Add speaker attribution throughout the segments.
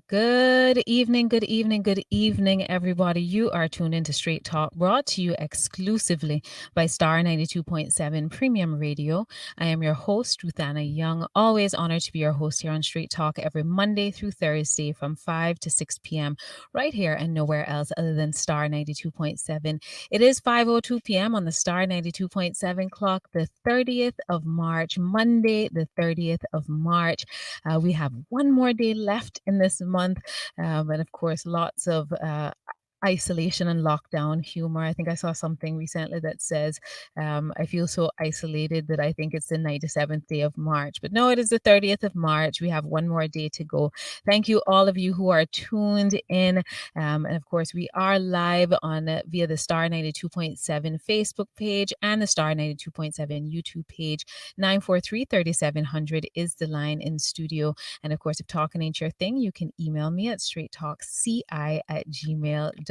Speaker 1: Good evening, good evening, good evening, everybody. You are tuned into Straight Talk, brought to you exclusively by Star 92.7 Premium Radio. I am your host, Ruthanna Young, always honored to be your host here on Straight Talk every Monday through Thursday from 5 to 6 p.m. right here and nowhere else other than Star 92.7. It is 5:02 p.m. on the Star 92.7 clock, the 30th of March, Monday, the 30th of March. We have one more day left in this month, and of course, lots of isolation and lockdown humor. I think I saw something recently that says, I feel so isolated that I think it's the 97th day of March. But no, it is the 30th of March. We have one more day to go. Thank you, all of you who are tuned in. And of course, we are live on via the Star 92.7 Facebook page and the Star 92.7 YouTube page. 943-3700 is the line in studio. And of course, if talking ain't your thing, you can email me at straighttalkci@gmail.com.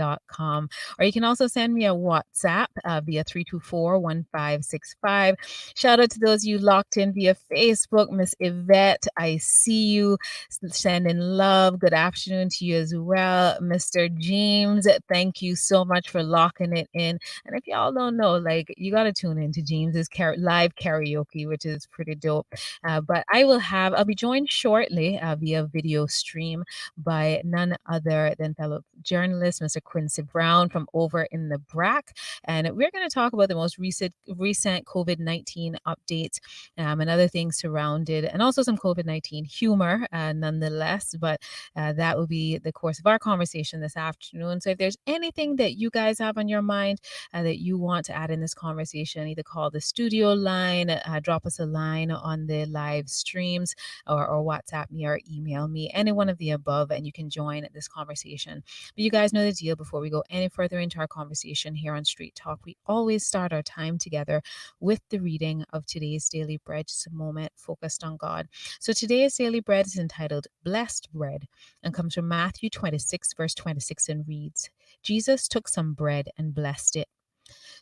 Speaker 1: Or you can also send me a WhatsApp via 324-1565. Shout out to those of you locked in via Facebook. Miss Yvette, I see you. Sending love. Good afternoon to you as well. Mr. James, thank you so much for locking it in. And if y'all don't know, like, you got to tune into James's live karaoke, which is pretty dope. But I'll be joined shortly via video stream by none other than fellow journalist, Mr. Quincy Brown from over in the BRAC. And we're going to talk about the most recent COVID-19 updates and other things surrounded, and also some COVID-19 humor nonetheless. But that will be the course of our conversation this afternoon. So if there's anything that you guys have on your mind that you want to add in this conversation, either call the studio line, drop us a line on the live streams, or WhatsApp me or email me, any one of the above, and you can join this conversation. But you guys know the deal. Before we go any further into our conversation here on Street Talk, we always start our time together with the reading of today's Daily Bread, just a moment focused on God. So today's Daily Bread is entitled Blessed Bread and comes from Matthew 26, verse 26, and reads, Jesus took some bread and blessed it.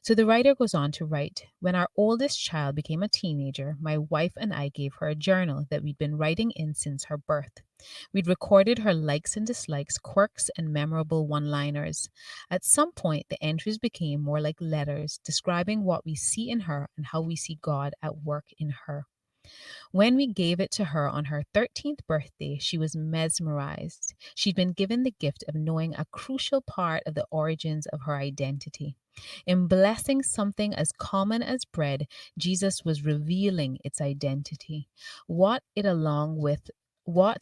Speaker 1: So the writer goes on to write, when our oldest child became a teenager, my wife and I gave her a journal that we'd been writing in since her birth. We'd recorded her likes and dislikes, quirks, and memorable one-liners. At some point, the entries became more like letters describing what we see in her and how we see God at work in her. When we gave it to her on her 13th birthday, she was mesmerized. She'd been given the gift of knowing a crucial part of the origins of her identity. In blessing something as common as bread, Jesus was revealing its identity, what it, along with all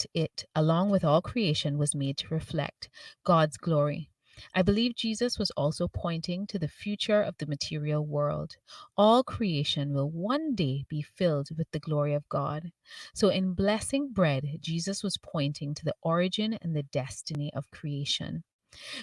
Speaker 1: creation, was made to reflect God's glory. I believe Jesus was also pointing to the future of the material world. All creation will one day be filled with the glory of God. So, in blessing bread, Jesus was pointing to the origin and the destiny of creation.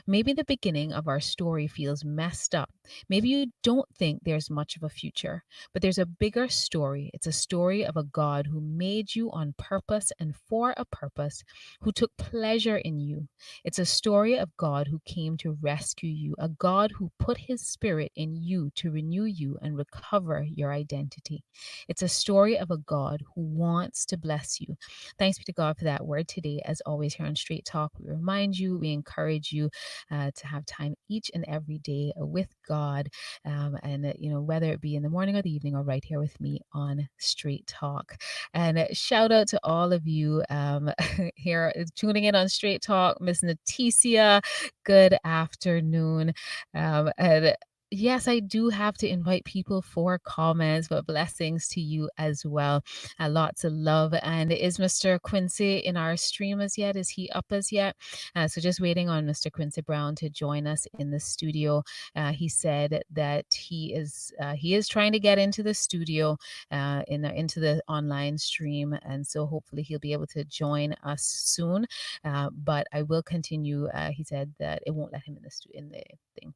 Speaker 1: Maybe the beginning of our story feels messed up. Maybe you don't think there's much of a future, but there's a bigger story. It's a story of a God who made you on purpose and for a purpose, who took pleasure in you. It's a story of God who came to rescue you, a God who put his spirit in you to renew you and recover your identity. It's a story of a God who wants to bless you. Thanks be to God for that word today. As always, here on Straight Talk, we remind you, we encourage you to have time each and every day with God, and whether it be in the morning or the evening, or right here with me on Straight Talk. And shout out to all of you here tuning in on Straight Talk. Miss Naticia, good afternoon. And yes, I do have to invite people for comments, but blessings to you as well. Lots of love. And is Mr. Quincy in our stream as yet? Is he up as yet? So just waiting on Mr. Quincy Brown to join us in the studio. He said that he is trying to get into the studio, into the online stream, and so hopefully he'll be able to join us soon. But I will continue. He said that it won't let him in the thing.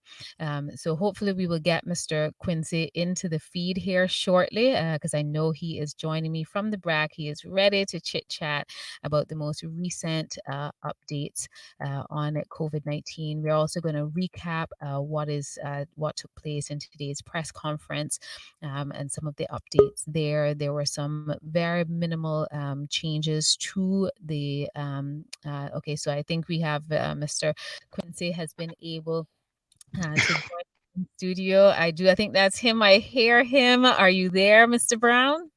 Speaker 1: So hopefully we will get Mr. Quincy into the feed here shortly, because I know he is joining me from the BRAC. He is ready to chit chat about the most recent updates on COVID-19. We're also going to recap what took place in today's press conference, and some of the updates there. There were some very minimal changes to the. Okay, so I think we have Mr. Quincy has been able to join in studio. I think that's him. I hear him. Are you there, Mr. Brown?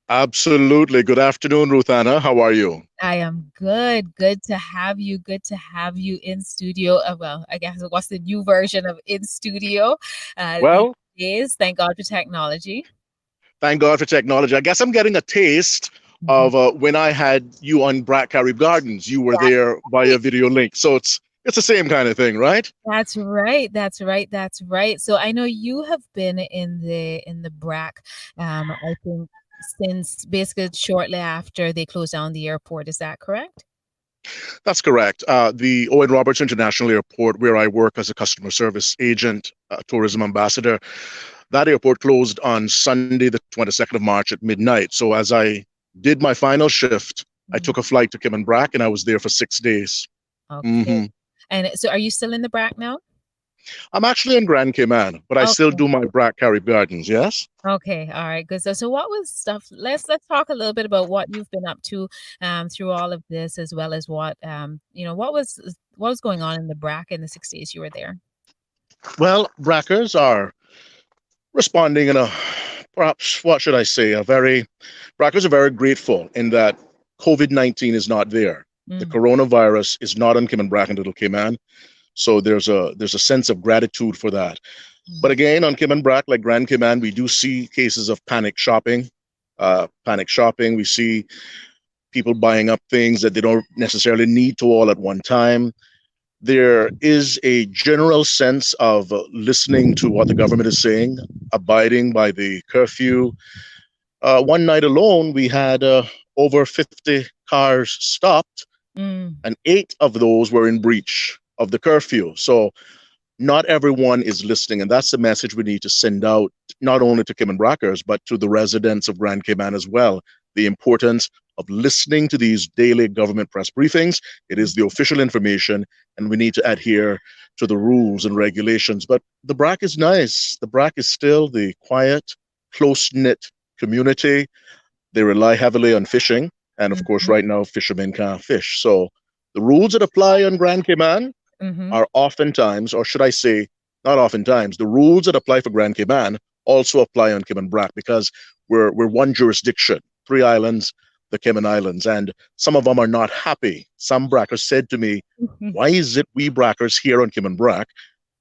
Speaker 2: Absolutely. Good afternoon, Ruth Anna. How are you?
Speaker 1: I am good. Good to have you. Good to have you in studio. Well, I guess what's the new version of in studio these
Speaker 2: Well,
Speaker 1: days? Thank God for technology.
Speaker 2: thank God for technology. I guess I'm getting a taste
Speaker 1: Mhm.
Speaker 2: of when I had you on Black Carib Gardens. You were
Speaker 1: That's
Speaker 2: there via
Speaker 1: right.
Speaker 2: video link. So it's the same kind of thing, right?
Speaker 1: That's right. That's right. That's right. So I know you have been in the BRAC, I think since basically shortly after they closed down the airport. Is that correct?
Speaker 2: That's correct. The Owen Roberts International Airport, where I work as a customer service agent, tourism ambassador, that airport closed on Sunday, the 22nd of March at midnight. So as I did my final shift, I took
Speaker 1: Mhm.
Speaker 2: a flight to Kimon and I was there for 6 days.
Speaker 1: Okay.
Speaker 2: hmm
Speaker 1: And so are you still in the BRAC now?
Speaker 2: I'm actually in Grand Cayman, but I still
Speaker 1: Okay.
Speaker 2: do my Black Carib Gardens, yes?
Speaker 1: Okay. All right. Good. So what was stuff? Let's talk a little bit about what you've been up to through all of this, as well as what was going on in the BRAC in the 6 days you were there.
Speaker 2: Well, Brackers are responding in a perhaps what should I say? Brackers are very grateful in that COVID-19 is not there. The
Speaker 1: Mm,
Speaker 2: coronavirus is not on Cayman Brac and Little Cayman. So there's a sense of gratitude for that. But
Speaker 1: mm,
Speaker 2: again, on Cayman Brac, like Grand Cayman, we do see cases of panic shopping. Panic shopping. We see people buying up things that they don't necessarily need to all at one time. There is a general sense of listening to what the government is saying, abiding by the curfew. One night alone, we had over 50 cars stopped,
Speaker 1: mm.
Speaker 2: and 8 of those were in breach of the curfew. So not everyone is listening, and that's the message we need to send out, not only to Cayman Brackers, but to the residents of Grand Cayman as well. The importance of listening to these daily government press briefings. It is the official information, and we need to adhere to the rules and regulations. But the BRAC is nice. The BRAC is still the quiet, close knit community. They rely heavily on fishing, and of course,
Speaker 1: Mhm,
Speaker 2: right now, fishermen can't fish. So the rules that apply on Grand Cayman
Speaker 1: mhm.
Speaker 2: are oftentimes, or should I say, not oftentimes, the rules that apply for Grand Cayman also apply on Cayman Brac because we're one jurisdiction, 3 islands, the Cayman Islands, and some of them are not happy. Some Brackers said to me, "Why is it we Brackers here on Cayman Brac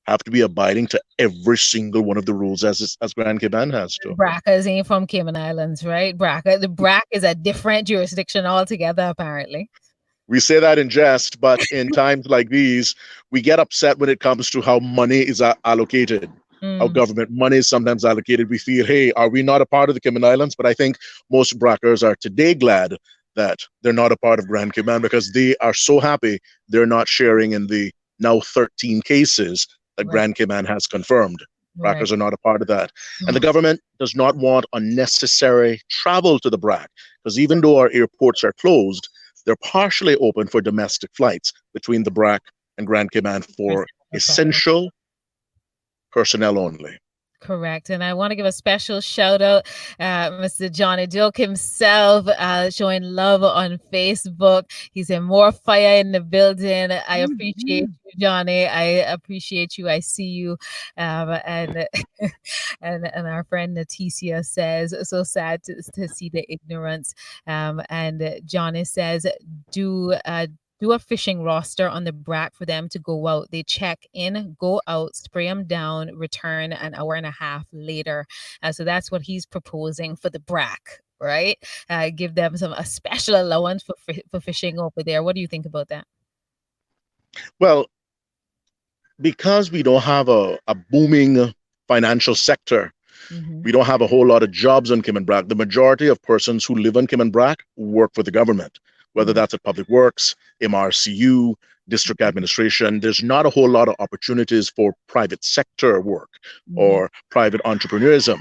Speaker 2: have to be abiding to every single one of the rules as Grand Cayman has to?"
Speaker 1: Braccas ain't from Cayman Islands, right? The BRAC is a different jurisdiction altogether, apparently.
Speaker 2: We say that in jest, but in times like these, we get upset when it comes to how money is allocated, how
Speaker 1: Mm,
Speaker 2: government money is sometimes allocated. We feel, hey, are we not a part of the Cayman Islands? But I think most Brackers are today glad that they're not a part of Grand Cayman because they are so happy they're not sharing in the now 13 cases that
Speaker 1: right,
Speaker 2: Grand Cayman has confirmed.
Speaker 1: right.
Speaker 2: Brackers are not a part of that. And the
Speaker 1: Mm,
Speaker 2: government does not want unnecessary travel to the BRAC because even though our airports are closed, they're partially open for domestic flights between the BRAC and Grand Cayman for
Speaker 1: that's the problem.
Speaker 2: essential personnel only.
Speaker 1: Correct. And I want to give a special shout out, Mr. Johnny Duke himself, showing love on Facebook. He said, more fire in the building. I appreciate you, Johnny. I appreciate you. I see you. And, and our friend Leticia says, so sad to see the ignorance. And Johnny says, do a fishing roster on the BRAC for them to go out. They check in, go out, spray them down, return an hour and a half later. So that's what he's proposing for the BRAC, right? Give them a special allowance for fishing over there. What do you think about that?
Speaker 2: Well, because we don't have a booming financial sector,
Speaker 1: Hmm.
Speaker 2: we don't have a whole lot of jobs on Cayman Brac. The majority of persons who live on Cayman Brac work for the government, whether
Speaker 1: Mm,
Speaker 2: that's at Public Works, MRCU, district administration. There's not a whole lot of opportunities for private sector work
Speaker 1: Mhm.
Speaker 2: or private entrepreneurism.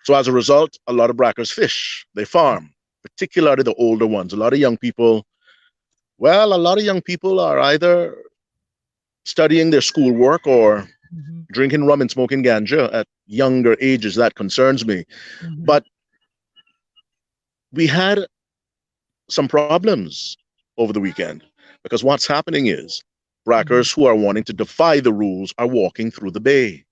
Speaker 2: So as a result, a lot of brackers fish, they farm, particularly the older ones. A lot of young people, well, a lot of young people are either studying their schoolwork or
Speaker 1: Mhm.
Speaker 2: drinking rum and smoking ganja at younger ages. That concerns me.
Speaker 1: Mhm.
Speaker 2: But we had some problems over the weekend because what's happening is
Speaker 1: Mhm.
Speaker 2: brackers who are wanting to defy the rules are walking through the bay.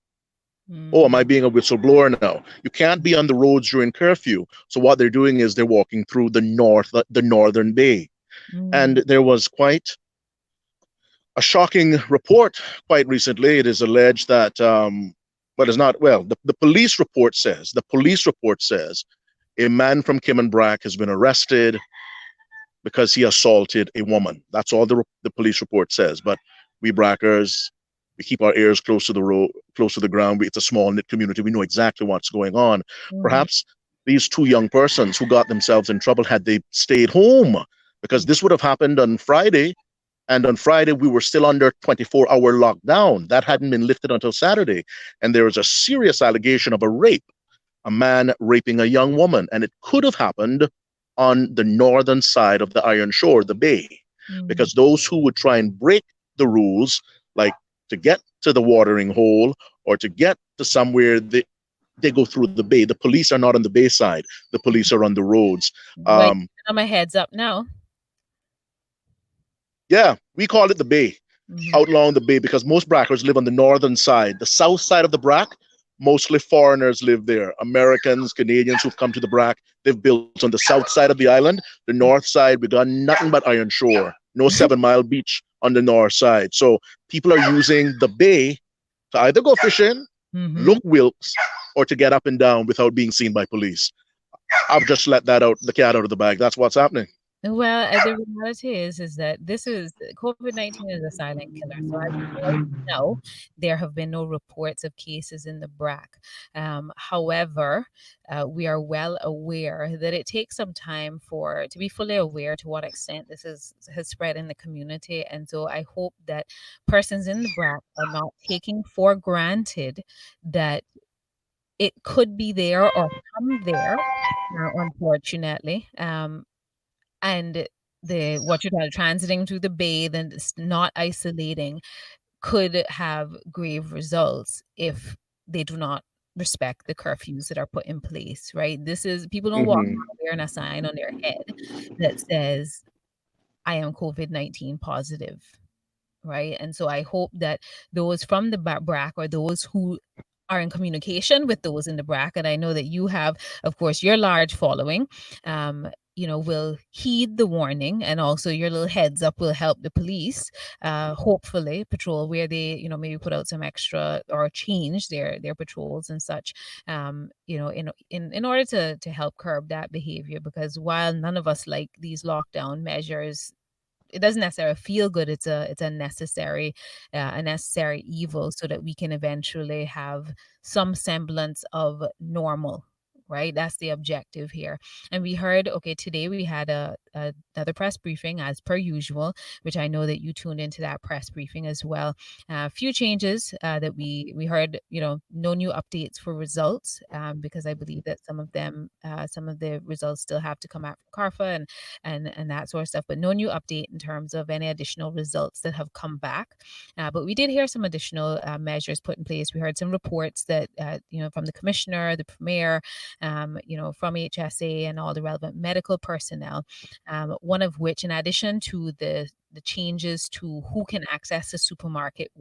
Speaker 2: Oh, am I
Speaker 1: Mm.
Speaker 2: being a whistleblower now? You can't be on the roads during curfew. So what they're doing is they're walking through the northern bay. And
Speaker 1: Mm.
Speaker 2: there was quite a shocking report quite recently. It is alleged that, well, it's not, well, the police report says a man from Kimmenbrack has been arrested because he assaulted a woman. That's all the police report says. But we Brackers, we keep our ears close to the road, close to the ground. It's a small knit community. We know exactly what's going on.
Speaker 1: Mhm.
Speaker 2: Perhaps these two young persons who got themselves in trouble had they stayed home, because this would have happened on Friday. And on Friday, we were still under 24-hour lockdown. That hadn't been lifted until Saturday. And there was a serious allegation of a rape, a man raping a young woman. And it could have happened on the northern side of the Iron Shore, the bay,
Speaker 1: Mm.
Speaker 2: because those who would try and break the rules, like to get to the watering hole or to get to somewhere, they go through the bay. The police are not on the bay side. The police are on the roads.
Speaker 1: Well,
Speaker 2: Um,
Speaker 1: on my heads up now.
Speaker 2: yeah, we call it the bay,
Speaker 1: Mhm.
Speaker 2: out along the bay, because most Brackers live on the northern side. The south side of the Brack, mostly foreigners live there. Americans, Canadians who've come to the Brack, they've built on the south side of the island. The north side, we got nothing but Iron Shore, no 7 Mile Beach on the north side. So people are using the bay to either go fishing,
Speaker 1: Mhm.
Speaker 2: look wilks, or to get up and down without being seen by police. I've just let that out, the cat out of the bag. That's what's happening.
Speaker 1: Well, the reality is that this is COVID-19 is a silent killer. So as of right now, there have been no reports of cases in the BRAC. However, we are well aware that it takes some time for to be fully aware to what extent this has spread in the community. And so I hope that persons in the BRAC are not taking for granted that it could be there or come there, unfortunately. And the what you're transiting through the bay, then it's not isolating, could have grave results if they do not respect the curfews that are put in place, right? This is people don't walk
Speaker 2: Mm-hmm.
Speaker 1: around wearing a sign on their head that says, "I am COVID-19 positive." Right? And so I hope that those from the BRAC or those who are in communication with those in the BRAC, and I know that you have, of course, your large following, will heed the warning, and also your little heads up will help the police, hopefully patrol where they, maybe put out some extra or change their patrols and such, in order to help curb that behavior. Because while none of us like these lockdown measures, it doesn't necessarily feel good. It's a necessary evil so that we can eventually have some semblance of normal, right? That's the objective here. And we heard, okay, today we had another press briefing as per usual, which I know that you tuned into that press briefing as well. A few changes that we heard, no new updates for results, because I believe that some of the results still have to come out from CARFA and that sort of stuff, but no new update in terms of any additional results that have come back. But we did hear some additional measures put in place. We heard some reports that, from the commissioner, the premier, from HSA and all the relevant medical personnel. One of which, in addition to the changes to who can access the supermarket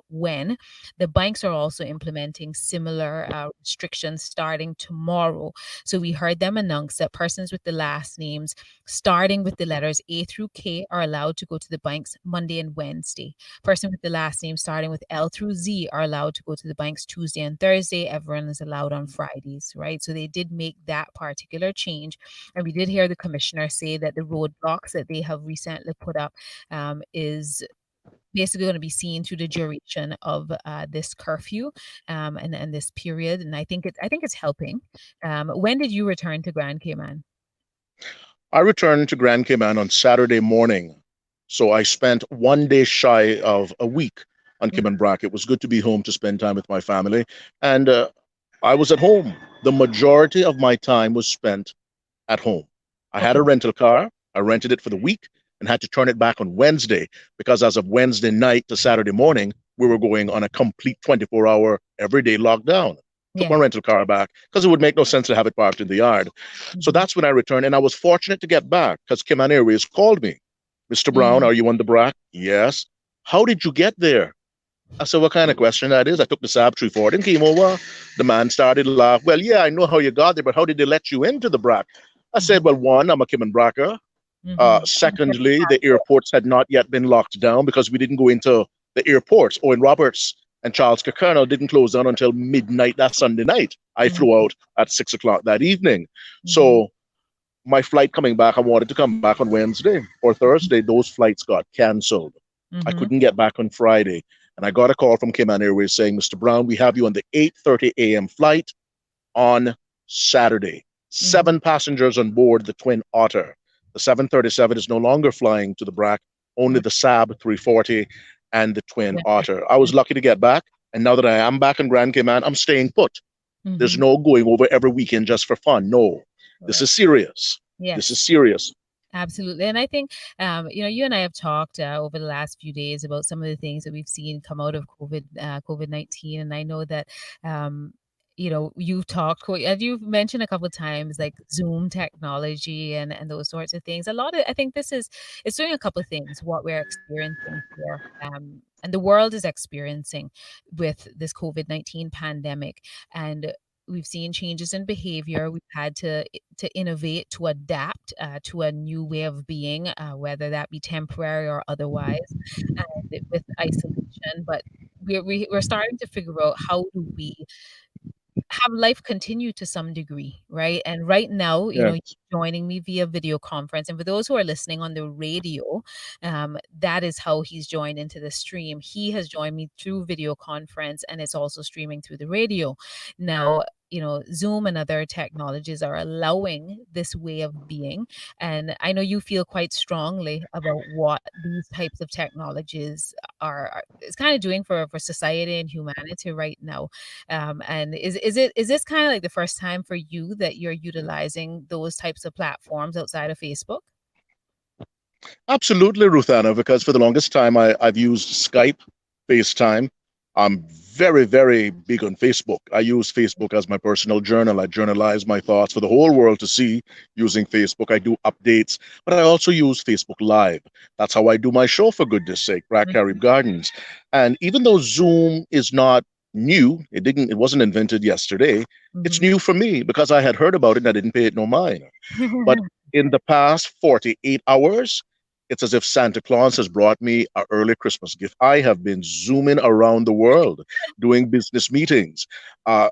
Speaker 1: when, the banks are also implementing similar restrictions starting tomorrow. So we heard them announce that persons with the last names starting with the letters A through K are allowed to go to the banks Monday and Wednesday. Person with the last name starting with L through Z are allowed to go to the banks Tuesday and Thursday. Everyone is allowed on Fridays, right? So they did make that particular change. And we did hear the commissioner say that the roadblocks that they have recently put up is basically going to be seen through the duration of this curfew, and this period. And I think it's helping. When did you return to Grand Cayman?
Speaker 2: I returned to Grand Cayman on Saturday morning. So I spent 1 day shy of a week on
Speaker 1: Mhm.
Speaker 2: Kim and Brack. It was good to be home to spend time with my family. And I was at home. The majority of my time was spent at home. I had a
Speaker 1: Okay.
Speaker 2: rental car. I rented it for the week and had to turn it back on Wednesday because as of Wednesday night to Saturday morning, we were going on a complete 24-hour everyday lockdown. Took my
Speaker 1: Yes.
Speaker 2: rental car back because it would make no sense to have it parked in the yard. So
Speaker 1: Mhm.
Speaker 2: that's when I returned, and I was fortunate to get back because Kiman Airways called me. Mr. Brown,
Speaker 1: Mm.
Speaker 2: are you on the Brack? Yes. How did you get there? I said, what kind of question that is? I took the Saab 340 and came over. The man started laugh. Well, yeah, I know how you got there, but how did they let you into the Brack? I said,
Speaker 1: Mhm.
Speaker 2: well, one, I'm a Kim and Bracker.
Speaker 1: Mhm.
Speaker 2: Secondly, the airports had not yet been locked down because we didn't go into the airports. Owen Roberts and Charles Kirkconnell didn't close down until midnight that Sunday night. I
Speaker 1: Mhm.
Speaker 2: flew out at 6 o'clock that evening.
Speaker 1: Mhm.
Speaker 2: So my flight coming back, I wanted to come back on Wednesday or Thursday. Those flights got canceled. I
Speaker 1: Mhm.
Speaker 2: couldn't get back on Friday. And I got a call from Cayman Airways saying, Mr. Brown, we have you on the 8:30 a.m. flight on Saturday.
Speaker 1: Mhm.
Speaker 2: 7 passengers on board the Twin Otter. The 737 is no longer flying to the Brac, only
Speaker 1: Right.
Speaker 2: the Saab 340 and the Twin
Speaker 1: Yeah.
Speaker 2: Otter. I was lucky to get back. And now that I am back in Grand Cayman, I'm staying put. There's
Speaker 1: Mhm.
Speaker 2: no going over every weekend just for fun. No, this
Speaker 1: Right.
Speaker 2: is serious. This is
Speaker 1: Yes.
Speaker 2: serious.
Speaker 1: Absolutely. And I think, you and I have talked over the last few days about some of the things that we've seen come out of COVID-19. And I know that, you've talked, as you've mentioned a couple of times, like Zoom technology and those sorts of things. A lot of, I think it's doing a couple of things, what we're experiencing here. And the world is experiencing with this COVID-19 pandemic. And we've seen changes in behavior. We've had to innovate, to adapt to a new way of being, whether that be temporary or otherwise, and with isolation. But we're starting to figure out how do we have life continue to some degree, right? And right now, you're
Speaker 2: Yes.
Speaker 1: joining me via video conference. And for those who are listening on the radio, that is how he's joined into the stream. He has joined me through video conference and it's also streaming through the radio. Now, Zoom and other technologies are allowing this way of being. And I know you feel quite strongly about what these types of technologies is kind of doing for society and humanity right now. And is this kind of like the first time for you that you're utilizing those types of platforms outside of Facebook?
Speaker 2: Absolutely, Ruthanna, because for the longest time I've used Skype, FaceTime. I'm very, very big on Facebook. I use Facebook as my personal journal. I journalize my thoughts for the whole world to see using Facebook. I do updates, but I also use Facebook Live. That's how I do my show, for goodness sake, Black
Speaker 1: Mhm,
Speaker 2: Carib Gardens. And even though Zoom is not new, it wasn't invented yesterday, it's
Speaker 1: mhm.
Speaker 2: new for me because I had heard about it and I didn't pay it no mind. But in the past 48 hours, it's as if Santa Claus has brought me an early Christmas gift. I have been zooming around the world doing business meetings,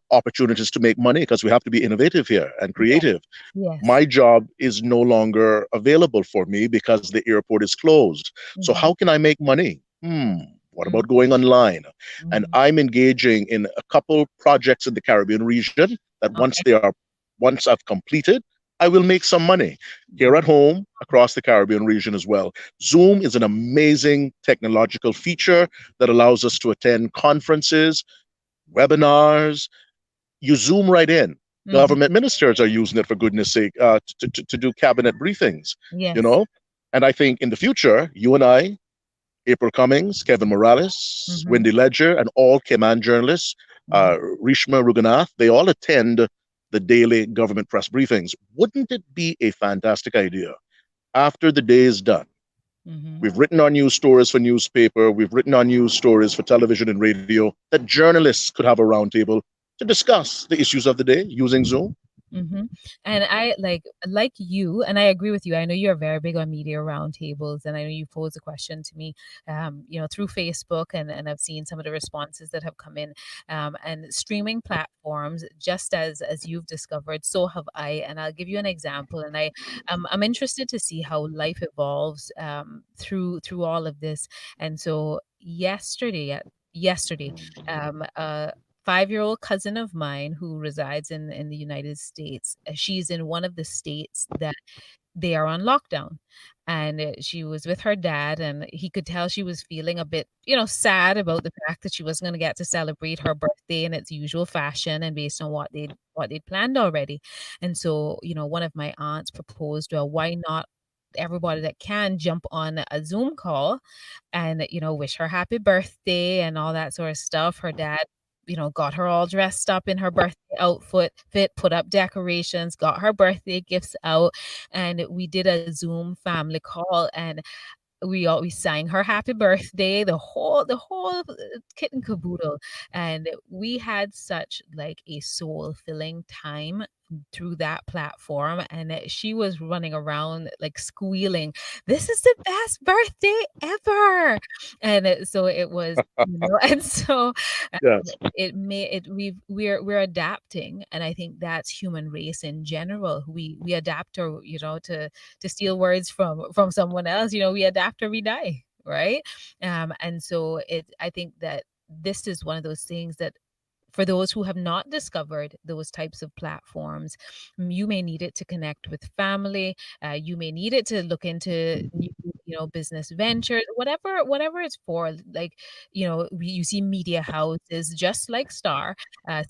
Speaker 2: opportunities to make money because we have to be innovative here and
Speaker 1: Yeah.
Speaker 2: creative.
Speaker 1: Yes.
Speaker 2: My job is no longer available for me because the airport is closed. So,
Speaker 1: Mhm,
Speaker 2: how can I make money? What
Speaker 1: mhm,
Speaker 2: about going online? And
Speaker 1: mhm.
Speaker 2: I'm engaging in a couple projects in the Caribbean region that
Speaker 1: Okay.
Speaker 2: once I've completed, I will make some money here at
Speaker 1: Mhm,
Speaker 2: home, across the Caribbean region as well. Zoom is an amazing technological feature that allows us to attend conferences, webinars. You zoom right in.
Speaker 1: mhm.
Speaker 2: Government ministers are using it, for goodness sake, to do cabinet briefings, you
Speaker 1: Yes.
Speaker 2: know? And I think in the future, you and I, April Cummings, Kevin Morales,
Speaker 1: Mhm,
Speaker 2: Wendy Ledger, and all Cayman journalists,
Speaker 1: mhm.
Speaker 2: Rishma Rughunath, they all attend the daily government press briefings. Wouldn't it be a fantastic idea after the day is done?
Speaker 1: Mhm.
Speaker 2: We've written our news stories for newspaper, we've written our news stories for television and radio, that journalists could have a roundtable to discuss the issues of the day using Zoom.
Speaker 1: Mhm. And I like you, and I agree with you. I know you're very big on media roundtables, and I know you posed a question to me, through Facebook, and I've seen some of the responses that have come in. And streaming platforms, just as you've discovered, so have I. And I'll give you an example. And I'm interested to see how life evolves through all of this. And so yesterday, a 5-year-old cousin of mine who resides in the United States, she's in one of the states that they are on lockdown. and she was with her dad, and he could tell she was feeling a bit, sad about the fact that she wasn't gonna get to celebrate her birthday in its usual fashion and based on what they'd planned already. And so, one of my aunts proposed, well, why not everybody that can jump on a Zoom call and, wish her happy birthday and all that sort of stuff. Her dad, got her all dressed up in her birthday put up decorations, got her birthday gifts out, and we did a Zoom family call, and we sang her happy birthday, the whole kit and caboodle, and we had such, like, a soul-filling time through that platform, and she was running around, like, squealing, "This is the best birthday ever!" And so it was, and so, um,
Speaker 2: Yes.
Speaker 1: it may it we're adapting, and I think that's human race in general. We adapt, or, to steal words from someone else, we adapt or we die, right? And so I think that this is one of those things that for those who have not discovered those types of platforms, you may need it to connect with family. You may need it to look into new, business ventures, whatever it's for. Like, you see media houses just like Star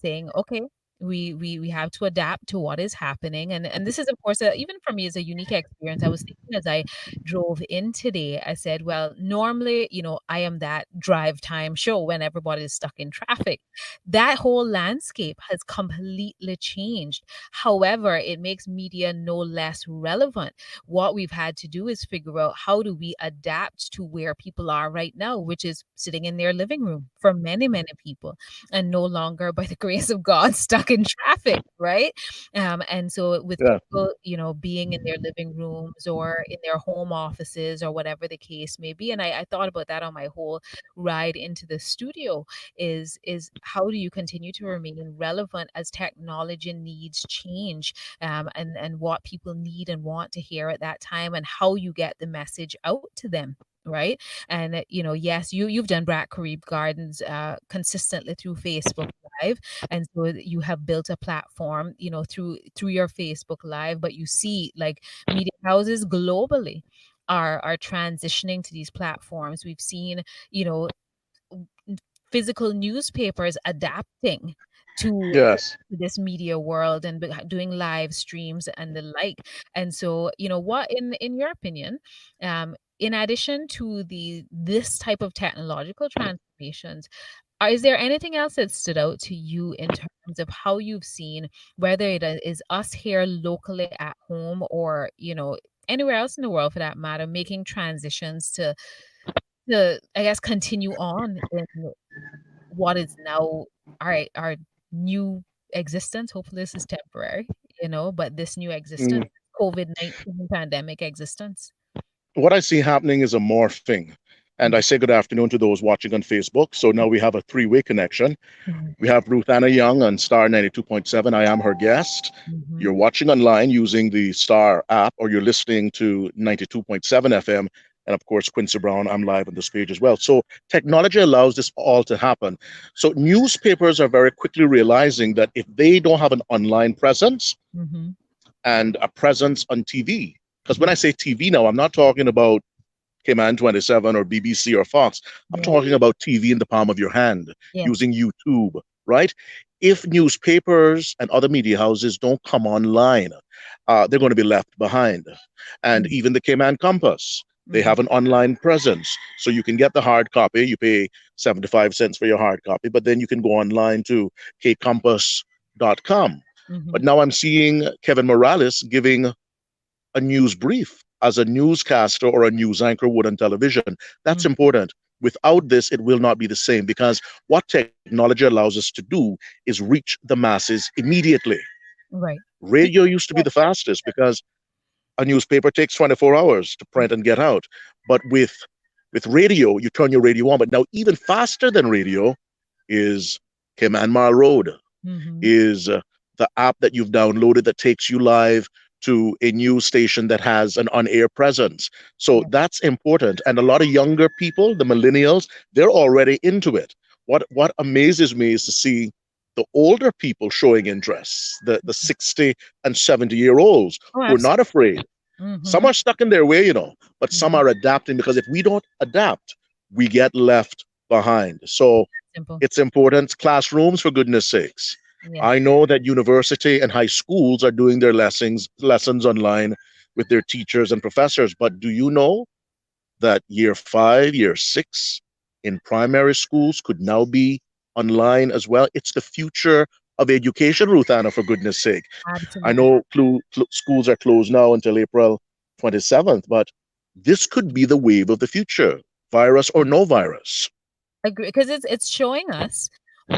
Speaker 1: saying, okay. We have to adapt to what is happening, and this is, of course, even for me, is a unique experience. I was thinking as I drove in today, I said, well, normally, I am that drive time show when everybody is stuck in traffic. That whole landscape has completely changed. However, it makes media no less relevant. What we've had to do is figure out how do we adapt to where people are right now, which is sitting in their living room for many, many people, and no longer, by the grace of God, stuck in traffic, right? And so with
Speaker 2: Yeah.
Speaker 1: people, being in their living rooms or in their home offices or whatever the case may be. And I thought about that on my whole ride into the studio, is how do you continue to remain relevant as technology needs change, and what people need and want to hear at that time, and how you get the message out to them, right? And yes, you've done Black Carib Gardens consistently through Facebook Live, and so you have built a platform, through your Facebook Live, but you see, like, media houses globally are transitioning to these platforms. We've seen, you know physical newspapers adapting to
Speaker 2: Yes.
Speaker 1: this media world and doing live streams and the like. And so, what, in your opinion, in addition to this type of technological transformations, is there anything else that stood out to you in terms of how you've seen, whether it is us here locally at home, or anywhere else in the world for that matter, making transitions to, I guess, continue on in what is now our new existence. Hopefully this is temporary, but this new existence,
Speaker 2: Mm.
Speaker 1: COVID-19 pandemic existence.
Speaker 2: What I see happening is a morphing. And I
Speaker 1: Mhm,
Speaker 2: say good afternoon to those watching on Facebook. So now we have a three-way connection.
Speaker 1: mhm,
Speaker 2: We have Ruth Anna Young on Star 92.7. I am her guest. You're
Speaker 1: mhm,
Speaker 2: watching online using the Star app, or you're listening to 92.7 FM. And of course, Quincy Brown, I'm live on this page as well. So technology allows this all to happen. So newspapers are very quickly realizing that if they don't have an online presence
Speaker 1: mhm,
Speaker 2: and a presence on TV, because when I say TV now, I'm not talking about Cayman 27 or BBC or Fox. I'm
Speaker 1: yeah,
Speaker 2: talking about TV in the palm of your hand
Speaker 1: yes,
Speaker 2: using YouTube, right? If newspapers and other media houses don't come online, they're going to be left behind. And
Speaker 1: mm,
Speaker 2: even the Cayman Compass, they
Speaker 1: mhm,
Speaker 2: have an online presence. So you can get the hard copy, you pay 75 cents for your hard copy, but then you can go online to kcompass.com. But
Speaker 1: mhm,
Speaker 2: now I'm seeing Kevin Morales giving a news brief as a newscaster or a news anchor would on television. That's
Speaker 1: mm,
Speaker 2: important. Without this, it will not be the same, because what technology allows us to do is reach the masses immediately.
Speaker 1: right.
Speaker 2: Radio used to be the fastest because a newspaper takes 24 hours to print and get out. But with radio, you turn your radio on. But now, even faster than radio is Cayman Mile Road,
Speaker 1: Mhm,
Speaker 2: is the app that you've downloaded that takes you live to a news station that has an on-air presence. So
Speaker 1: yeah,
Speaker 2: that's important. And a lot of younger people, the millennials, they're already into it. What amazes me is to see the older people showing interest, the 60 and 70-year-olds
Speaker 1: oh,
Speaker 2: who are not
Speaker 1: absolutely,
Speaker 2: afraid. Some
Speaker 1: Mhm.
Speaker 2: are stuck in their way, but some
Speaker 1: Mhm.
Speaker 2: are adapting, because if we don't adapt, we get left behind. So
Speaker 1: Simple.
Speaker 2: it's important. Classrooms, for goodness sakes.
Speaker 1: Yes.
Speaker 2: I know that university and high schools are doing their lessons online with their teachers and professors, but do you know that year 5, year 6 in primary schools could now be online as well? It's the future of education, Ruth Anna, for goodness sake. I
Speaker 1: Absolutely.
Speaker 2: know schools are closed now until April 27th, but this could be the wave of the future, virus or no virus.
Speaker 1: Agree, because it's showing us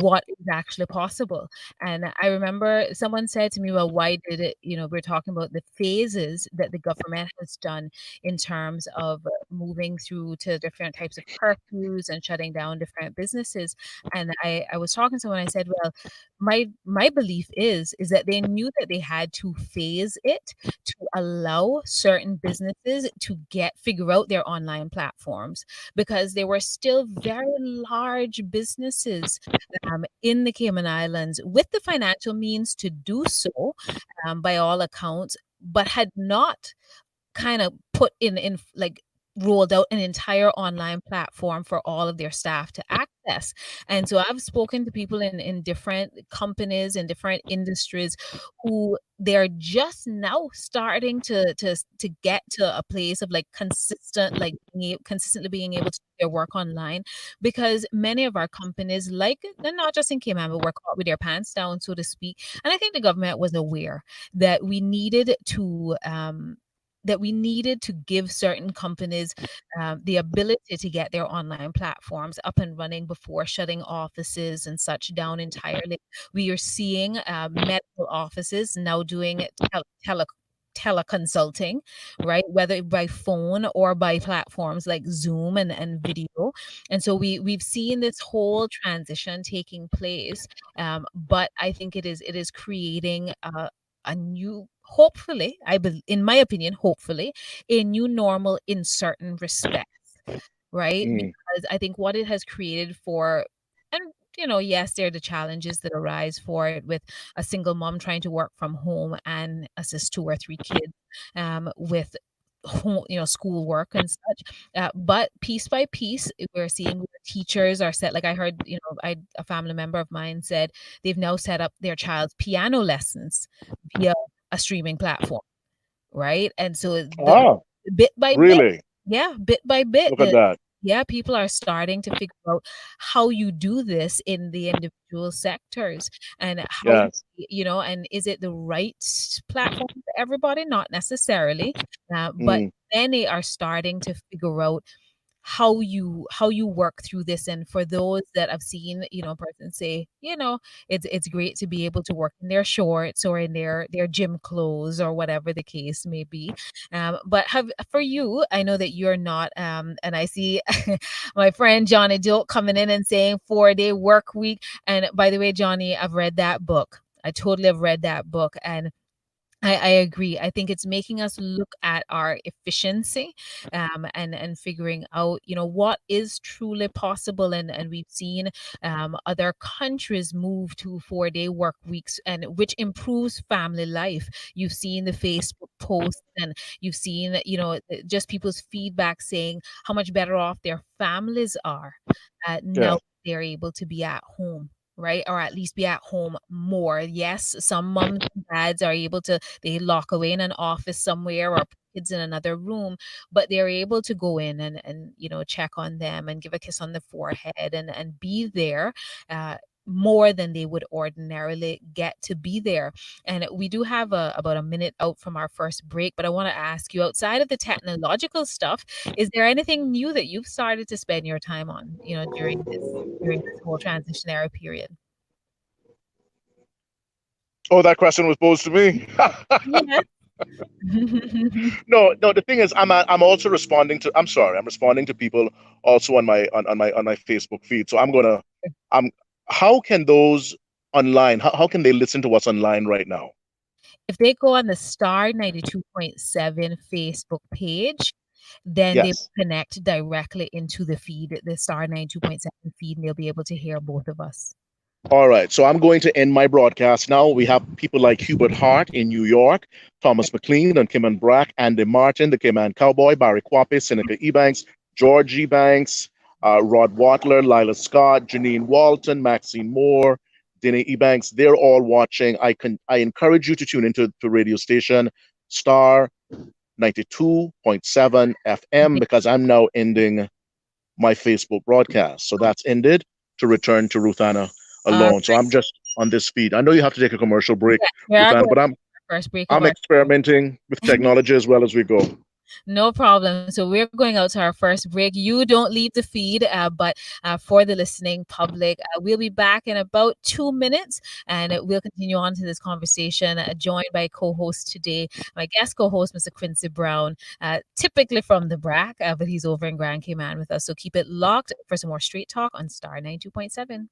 Speaker 1: what is actually possible. And I remember someone said to me, "Well, why did it?" We're talking about the phases that the government has done in terms of moving through to different types of curfews and shutting down different businesses. And I was talking to someone. I said, "Well, my belief is that they knew that they had to phase it to allow certain businesses to get figure out their online platforms, because there were still very large businesses in the Cayman Islands with the financial means to do so, by all accounts, but had not kind of put in like rolled out an entire online platform for all of their staff to access. And so I've spoken to people in different companies and different industries who they're just now starting to get to a place of like consistently being able to do their work online, because many of our companies, like, and not just in Cayman, but we're caught with their pants down, so to speak. And I think the government was aware that we needed to give certain companies the ability to get their online platforms up and running before shutting offices and such down entirely. We are seeing medical offices now doing teleconsulting, right? Whether by phone or by platforms like Zoom and video. And so we've seen this whole transition taking place. But I think it is creating a new, hopefully, in my opinion, hopefully, a new normal in certain respects, right?
Speaker 2: Mm,
Speaker 1: Because I think what it has created for, and yes, there are the challenges that arise for it with a single mom trying to work from home and assist two or three kids with home, schoolwork and such. But piece by piece, we're seeing where teachers are set. Like I heard, a family member of mine said they've now set up their child's piano lessons via a streaming platform, right? And so the
Speaker 2: ah,
Speaker 1: bit by bit,
Speaker 2: really?
Speaker 1: yeah, bit by bit,
Speaker 2: Look at that.
Speaker 1: yeah, people are starting to figure out how you do this in the individual sectors, and how
Speaker 2: Yes.
Speaker 1: and is it the right platform for everybody? Not necessarily, but
Speaker 2: Mm,
Speaker 1: many are starting to figure out how you work through this. And for those that I've seen, a person say, it's great to be able to work in their shorts or in their gym clothes or whatever the case may be. But have for you, I know that you're not, and I see my friend Johnny Dilt coming in and saying 4-day work week. And by the way, Johnny, I've read that book. I totally have read that book, and I agree. I think it's making us look at our efficiency, and figuring out, what is truly possible. And we've seen other countries move to 4-day work weeks, and which improves family life. You've seen the Facebook posts, and you've seen, just people's feedback saying how much better off their families are
Speaker 2: yeah.
Speaker 1: now they're able to be at home, right? Or at least be at home more. Yes, some moms and dads are able to, they lock away in an office somewhere or put kids in another room, but they're able to go in and check on them and give a kiss on the forehead and be there. More than they would ordinarily get to be there. And we do have about a minute out from our first break, but I want to ask you, outside of the technological stuff, is there anything new that you've started to spend your time on, during this whole transitionary period?
Speaker 2: Oh, that question was posed to me.
Speaker 1: Yes.
Speaker 2: No, no. The thing is, I'm also responding to. I'm sorry. I'm responding to people also on my Facebook feed. So I'm gonna. I'm. How can those online? How can they listen to what's online right now?
Speaker 1: If they go on the Star 92.7 Facebook page, then they
Speaker 2: Yes.
Speaker 1: connect directly into the feed, the Star 92.7 feed, and they'll be able to hear both of us.
Speaker 2: All right, so I'm going to end my broadcast now. We have people like Hubert Hart in New York, Thomas McLean and Kim and Brack, Andy Martin, the Cayman Cowboy, Barry Quappe, Seneca Ebanks, George Ebanks, Rod Watler, Lila Scott, Janine Walton, Maxine Moore, Denny Ebanks. They're all watching. I encourage you to tune into the radio station Star 92.7 FM because I'm now ending my Facebook broadcast. So that's ended to return to Ruth Anna
Speaker 1: All
Speaker 2: alone. So I'm just on this feed. I know you have to take a commercial break,
Speaker 1: right. We
Speaker 2: Ruth
Speaker 1: are
Speaker 2: Anna,
Speaker 1: going
Speaker 2: but
Speaker 1: to our first break of
Speaker 2: I'm
Speaker 1: our
Speaker 2: experimenting with technology as well as we go.
Speaker 1: No problem. So we're going out to our first break. You don't leave the feed, but for the listening public, we'll be back in about 2 minutes, and we'll continue on to this conversation. Joined by co-host today, my guest co-host, Mr. Quincy Brown, typically from the BRAC, but he's over in Grand Cayman with us. So keep it locked for some more Street Talk on Star 92.7.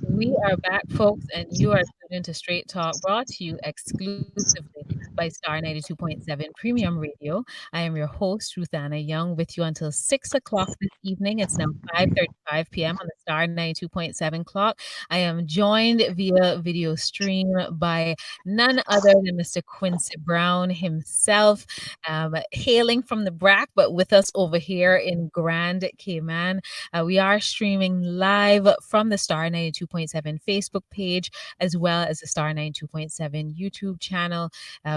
Speaker 1: We are back, folks, and you are tuned into Straight Talk, brought to you exclusively by Star 92.7 Premium Radio. I am your host, Ruth Anna Young, with you until 6 o'clock this evening. It's now 5:35 p.m. on the Star 92.7 clock. I am joined via video stream by none other than Mr. Quincy Brown himself, hailing from the BRAC, but with us over here in Grand Cayman. We are streaming live from the Star 92.7 Facebook page as well as the Star 92.7 YouTube channel.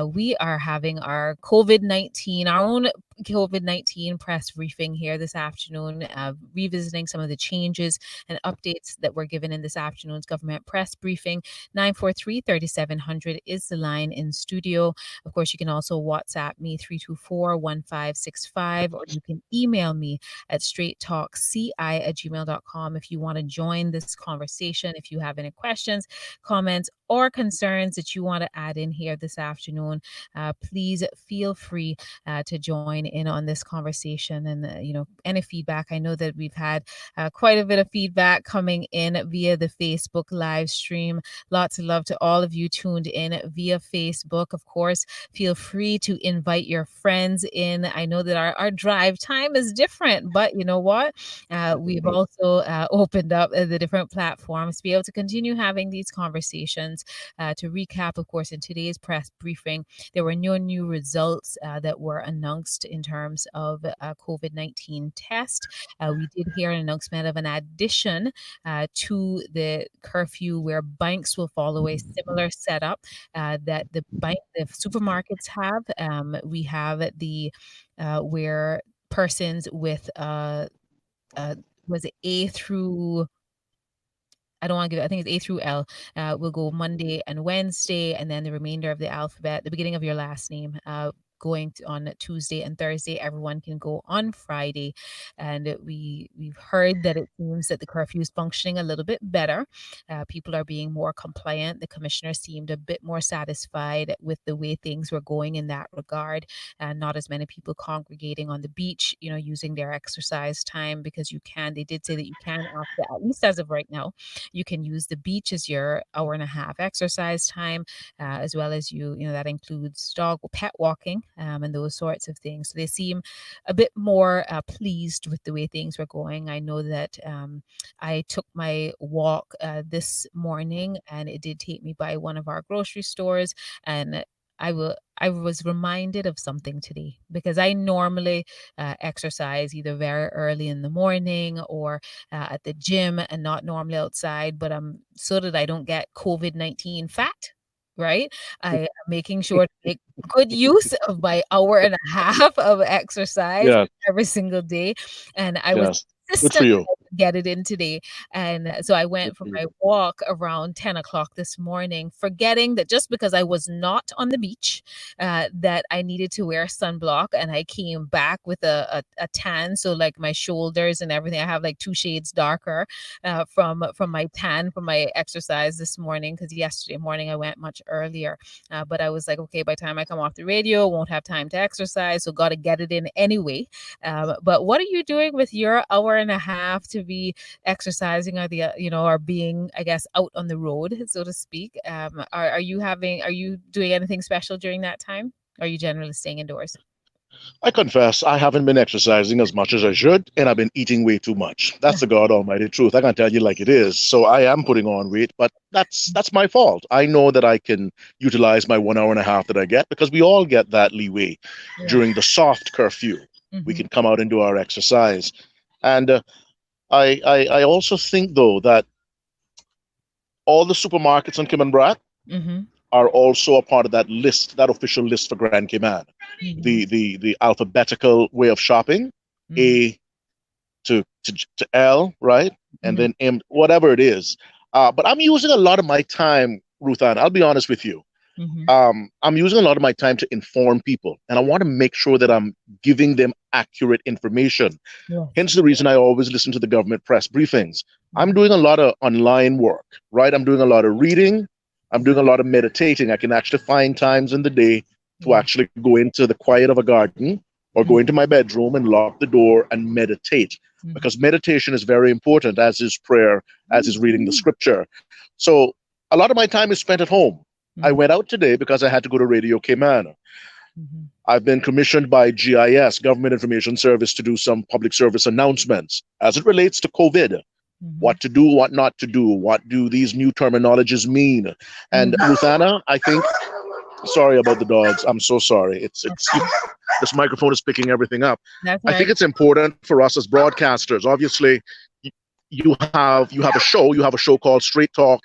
Speaker 1: We are having our our own COVID-19 press briefing here this afternoon, revisiting some of the changes and updates that were given in this afternoon's government press briefing. 943-3700 is the line in studio. Of course, you can also WhatsApp me 324-1565, or you can email me at straighttalkci@gmail.com if you want to join this conversation. If you have any questions, comments, or concerns that you want to add in here this afternoon, please feel free to join in on this conversation and, any feedback. I know that we've had quite a bit of feedback coming in via the Facebook live stream. Lots of love to all of you tuned in via Facebook. Of course, feel free to invite your friends in. I know that our drive time is different, but you know what? We've also opened up the different platforms to be able to continue having these conversations. To recap, of course, in today's press briefing, there were no new results that were announced in terms of COVID-19 test. We did hear an announcement of an addition to the curfew where banks will follow a similar setup that the supermarkets have. We have the where persons with was it A through I don't want to give it, I think it's A through L. Will go Monday and Wednesday, and then the remainder of the alphabet, the beginning of your last name, going on Tuesday and Thursday. Everyone can go on Friday. And we've heard that it seems that the curfew is functioning a little bit better. People are being more compliant. The commissioner seemed a bit more satisfied with the way things were going in that regard, and not as many people congregating on the beach, using their exercise time, because they did say that you can, after, at least as of right now, you can use the beach as your hour and a half exercise time, as well as that includes dog or pet walking, and those sorts of things. So they seem a bit more pleased with the way things were going. I know that I took my walk this morning, and it did take me by one of our grocery stores, and I was reminded of something today, because I normally exercise either very early in the morning or at the gym, and not normally outside, but so that I don't get COVID-19 fat. Right. I am making sure to make good use of my hour and a half of exercise
Speaker 2: Yes,
Speaker 1: every single day. And I was
Speaker 2: yes. Good for
Speaker 1: insistent
Speaker 2: you.
Speaker 1: that I would get it in today. And so I
Speaker 2: Good
Speaker 1: went for
Speaker 2: for you.
Speaker 1: my walk around 10 o'clock this morning, forgetting that just because I was not on the beach, that I needed to wear sunblock, and I came back with a tan. So like my shoulders and everything, I have like 2 shades darker from my tan from my exercise this morning, because yesterday morning I went much earlier. But I was like, okay, by the time I come off the radio, won't have time to exercise, so got to get it in anyway. But what are you doing with your hour and a half to be exercising, or or being, I guess, out on the road, so to speak? Are you doing anything special during that time? Or are you generally staying indoors?
Speaker 2: I confess I haven't been exercising as much as I should, and I've been eating way too much. That's the God Almighty truth. I can tell you like it is. So I am putting on weight, but that's my fault. I know that I can utilize my 1 hour and a half that I get, because we all get that leeway
Speaker 1: Yeah.
Speaker 2: during the soft curfew. We
Speaker 1: Mhm.
Speaker 2: can come out and do our exercise. And I also think though that all the supermarkets on Cayman
Speaker 1: Mhm.
Speaker 2: are also a part of that list, that official list for Grand Cayman.
Speaker 1: Mhm.
Speaker 2: The alphabetical way of shopping,
Speaker 1: Mhm.
Speaker 2: A to L, right, and
Speaker 1: Mhm.
Speaker 2: then M, whatever it is. But I'm using a lot of my time, Ruthann. I'll be honest with you.
Speaker 1: Mhm.
Speaker 2: I'm using a lot of my time to inform people, and I want to make sure that I'm giving them accurate information.
Speaker 1: Yes.
Speaker 2: Hence the reason I always listen to the government press briefings. I'm
Speaker 1: Mhm.
Speaker 2: doing a lot of online work, right? I'm doing a lot of reading. I'm doing
Speaker 1: Mhm.
Speaker 2: a lot of meditating. I can actually find times in the day to
Speaker 1: Yeah.
Speaker 2: actually go into the quiet of a garden or go
Speaker 1: Mhm.
Speaker 2: into my bedroom and lock the door and meditate,
Speaker 1: Mhm.
Speaker 2: because meditation is very important, as is prayer, as is reading the scripture. So a lot of my time is spent at home. I
Speaker 1: Mhm.
Speaker 2: went out today because I had to go to Radio Cayman.
Speaker 1: Mhm.
Speaker 2: I've been commissioned by GIS, Government Information Service, to do some public service announcements as it relates to COVID.
Speaker 1: Mhm.
Speaker 2: What to do, what not to do, what do these new terminologies mean? And
Speaker 1: Mhm.
Speaker 2: Ruthanna, I think, sorry about the dogs. I'm so sorry.
Speaker 1: That's fine.
Speaker 2: This microphone is picking everything up.
Speaker 1: That's
Speaker 2: I
Speaker 1: all
Speaker 2: think
Speaker 1: right.
Speaker 2: it's important for us as broadcasters. Obviously, you have a show called Straight Talk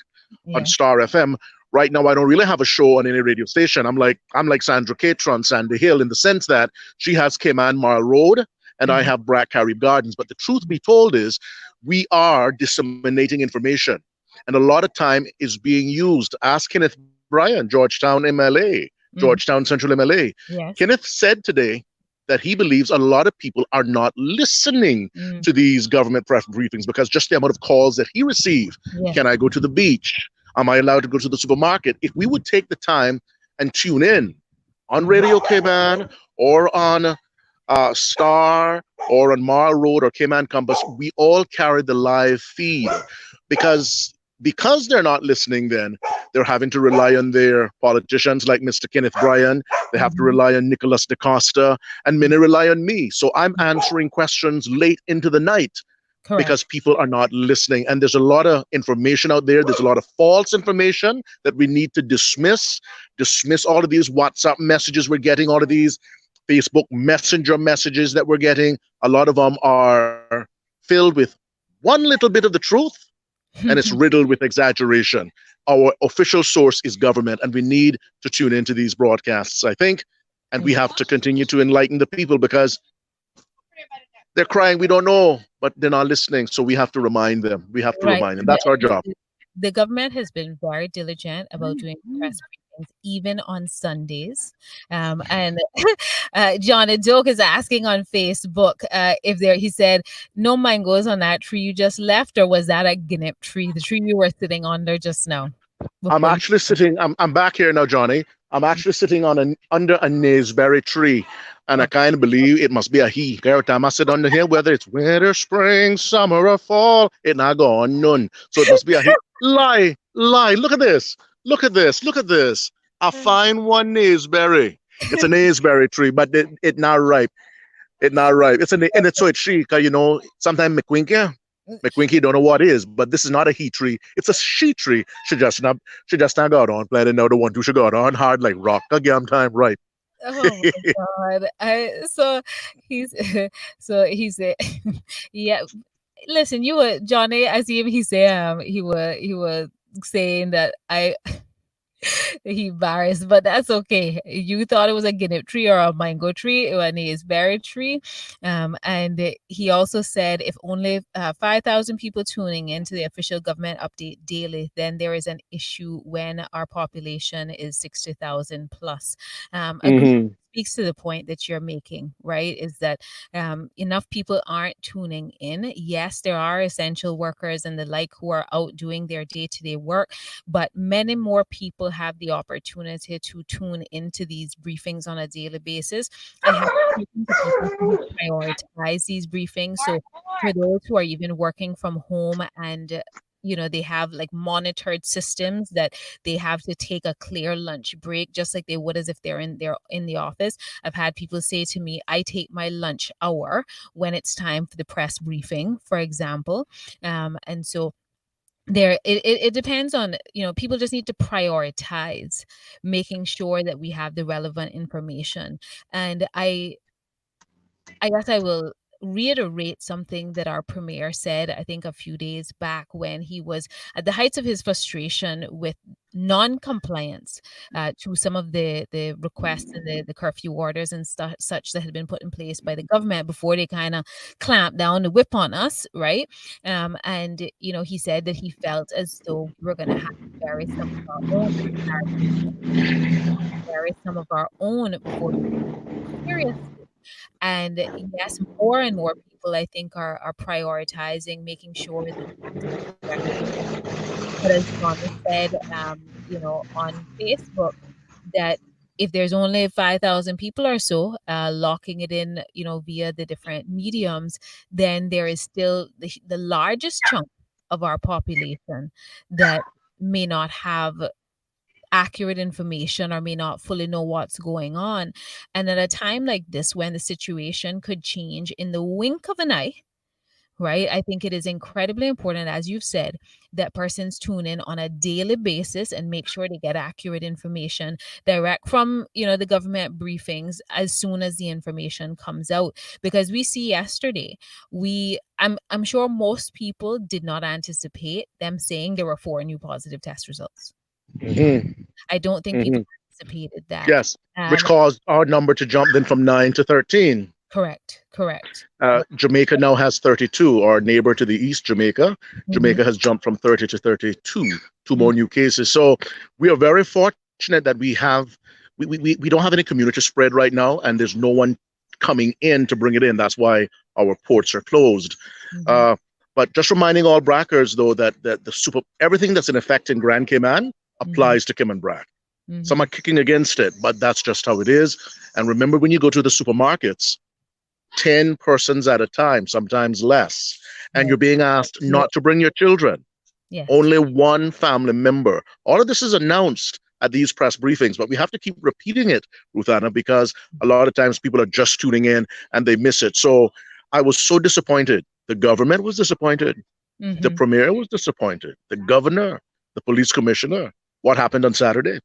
Speaker 2: on
Speaker 1: Yeah.
Speaker 2: Star FM. Right now, I don't really have a show on any radio station. I'm like Sandra Catron, Sandy Hill, in the sense that she has Cayman Mile Road and I
Speaker 1: Mhm.
Speaker 2: have Brack Carib Gardens. But the truth be told is, we are disseminating information, and a lot of time is being used. Ask Kenneth Bryan, Georgetown MLA,
Speaker 1: Mhm.
Speaker 2: Georgetown Central MLA.
Speaker 1: Yes.
Speaker 2: Kenneth said today that he believes a lot of people are not listening
Speaker 1: Mm.
Speaker 2: to these government press briefings because just the amount of calls that he receives. Can
Speaker 1: Yes.
Speaker 2: I go to the beach? Am I allowed to go to the supermarket? If we would take the time and tune in on
Speaker 1: Mhm.
Speaker 2: Radio Cayman or on Star or on Mar Road or Cayman Compass, we all carry the live feed because they're not listening. Then they're having to rely on their politicians like Mr. Kenneth Bryan. They have to
Speaker 1: Mhm.
Speaker 2: rely on Nicholas DaCosta, and many rely on me. So I'm answering questions late into the night
Speaker 1: Correct.
Speaker 2: because people are not listening. And there's a lot of information out there. There's a lot of false information that we need to dismiss. Dismiss all of these WhatsApp messages we're getting, all of these Facebook Messenger messages that we're getting. A lot of them are filled with one little bit of the truth, and it's riddled with exaggeration. Our official source is government, and we need to tune into these broadcasts, I think. And we have to continue to enlighten the people because they're crying, we don't know, but they're not listening. So we have to remind them. We have to
Speaker 1: Right.
Speaker 2: remind them. That's our job.
Speaker 1: The government has been very diligent about doing press briefings even on Sundays. And John Adoke is asking on Facebook if there, he said, no mangoes on that tree you just left, or was that a guinea tree, the tree you were sitting under just now
Speaker 2: I'm
Speaker 1: before you?
Speaker 2: actually sitting. I'm back here now, Johnny. I'm actually sitting on an under a naseberry tree, and I
Speaker 1: Okay.
Speaker 2: kind of believe it must be a he. Every time I sit under here, whether it's winter, spring, summer, or fall, it not go on none. So it must be a he. Lie, lie. Look at this. Look at this. Look at this. I find one naseberry. It's a naseberry tree, but it not ripe. It not ripe. It's and it's so it's tree. Cause sometimes McQuinky don't know what it is, but this is not a he tree. It's a she tree. She just not got on. Planning now the one who should got on hard like rock. Again, time right.
Speaker 1: Oh my God. He's so he's yeah. Listen, you were Johnny. I see him. He say he was saying that I he embarrassed, but that's okay. You thought it was a guinea tree or a mango tree when it is berry tree. And he also said if only 5,000 people tuning into the official government update daily, then there is an issue when our population is 60,000 plus. Agree.
Speaker 2: Hmm.
Speaker 1: Speaks to the point that you're making, right? Is that enough people aren't tuning in. Yes, there are essential workers and the like who are out doing their day to day work, but many more people have the opportunity to tune into these briefings on a daily basis. I have spoken to people who prioritize these briefings. So for those who are even working from home and they have like monitored systems that they have to take a clear lunch break just like they would as if they're in the office. I've had people say to me, I take my lunch hour when it's time for the press briefing, for example. And so it depends on, people just need to prioritize making sure that we have the relevant information. And I guess I will reiterate something that our premier said, I think a few days back when he was at the heights of his frustration with non-compliance to some of the requests and the curfew orders and such that had been put in place by the government before they kind of clamped down the whip on us, right? And he said that he felt as though we were going to have to bury some of our own, bury some of our own before we seriously. And yes, more and more people, I think, are prioritizing making sure that things are correctly done. But as Johnny said, on Facebook, that if there's only 5,000 people or so locking it in, via the different mediums, then there is still the largest chunk of our population that may not have accurate information or may not fully know what's going on. And at a time like this, when the situation could change in the wink of an eye, right? I think it is incredibly important, as you've said, that persons tune in on a daily basis and make sure they get accurate information direct from, the government briefings as soon as the information comes out. Because we see yesterday, I'm sure most people did not anticipate them saying there were 4 new positive test results.
Speaker 2: Hmm.
Speaker 1: I don't think people
Speaker 2: Hmm.
Speaker 1: anticipated that.
Speaker 2: Yes, which
Speaker 1: Um,
Speaker 2: caused our number to jump then from 9 to 13.
Speaker 1: correct, correct.
Speaker 2: Jamaica now has 32. Our neighbor to the east, Jamaica,
Speaker 1: Mhm,
Speaker 2: Jamaica has jumped from 30 to 32. Two
Speaker 1: mhm,
Speaker 2: more new cases. So we are very fortunate that we don't have any community spread right now, and there's no one coming in to bring it in. That's why our ports are closed.
Speaker 1: mhm,
Speaker 2: Uh, but just reminding all Brackers though that the super everything that's in effect in Grand Cayman
Speaker 1: mhm,
Speaker 2: applies to Cayman Brac. Some are
Speaker 1: mhm,
Speaker 2: kicking against it, but that's just how it is. And remember, when you go to the supermarkets, 10 persons at a time, sometimes less. And
Speaker 1: Yes.
Speaker 2: you're being asked
Speaker 1: Yes.
Speaker 2: not to bring your children,
Speaker 1: Yes.
Speaker 2: only one family member. All of this is announced at these press briefings, but we have to keep repeating it, Ruth Anna, because a lot of times people are just tuning in and they miss it. So I was so disappointed. The government was disappointed. The
Speaker 1: Mm-hmm.
Speaker 2: premier was disappointed. The governor, the police commissioner. What happened on Saturday?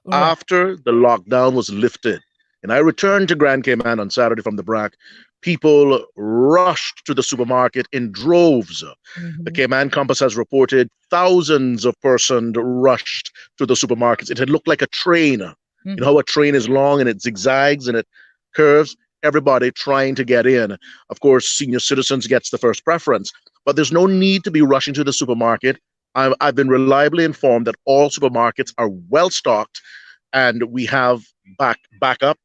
Speaker 1: Right.
Speaker 2: After the lockdown was lifted, and I returned to Grand Cayman on Saturday from the BRAC, people rushed to the supermarket in droves. The
Speaker 1: Mm-hmm.
Speaker 2: Cayman Compass has reported thousands of persons rushed to the supermarkets. It had looked like a train. You know
Speaker 1: Mm-hmm.
Speaker 2: how a train is long and it zigzags and it curves? Everybody trying to get in. Of course, senior citizens gets the first preference, but there's no need to be rushing to the supermarket. I've been reliably informed that all supermarkets are well stocked and we have backup.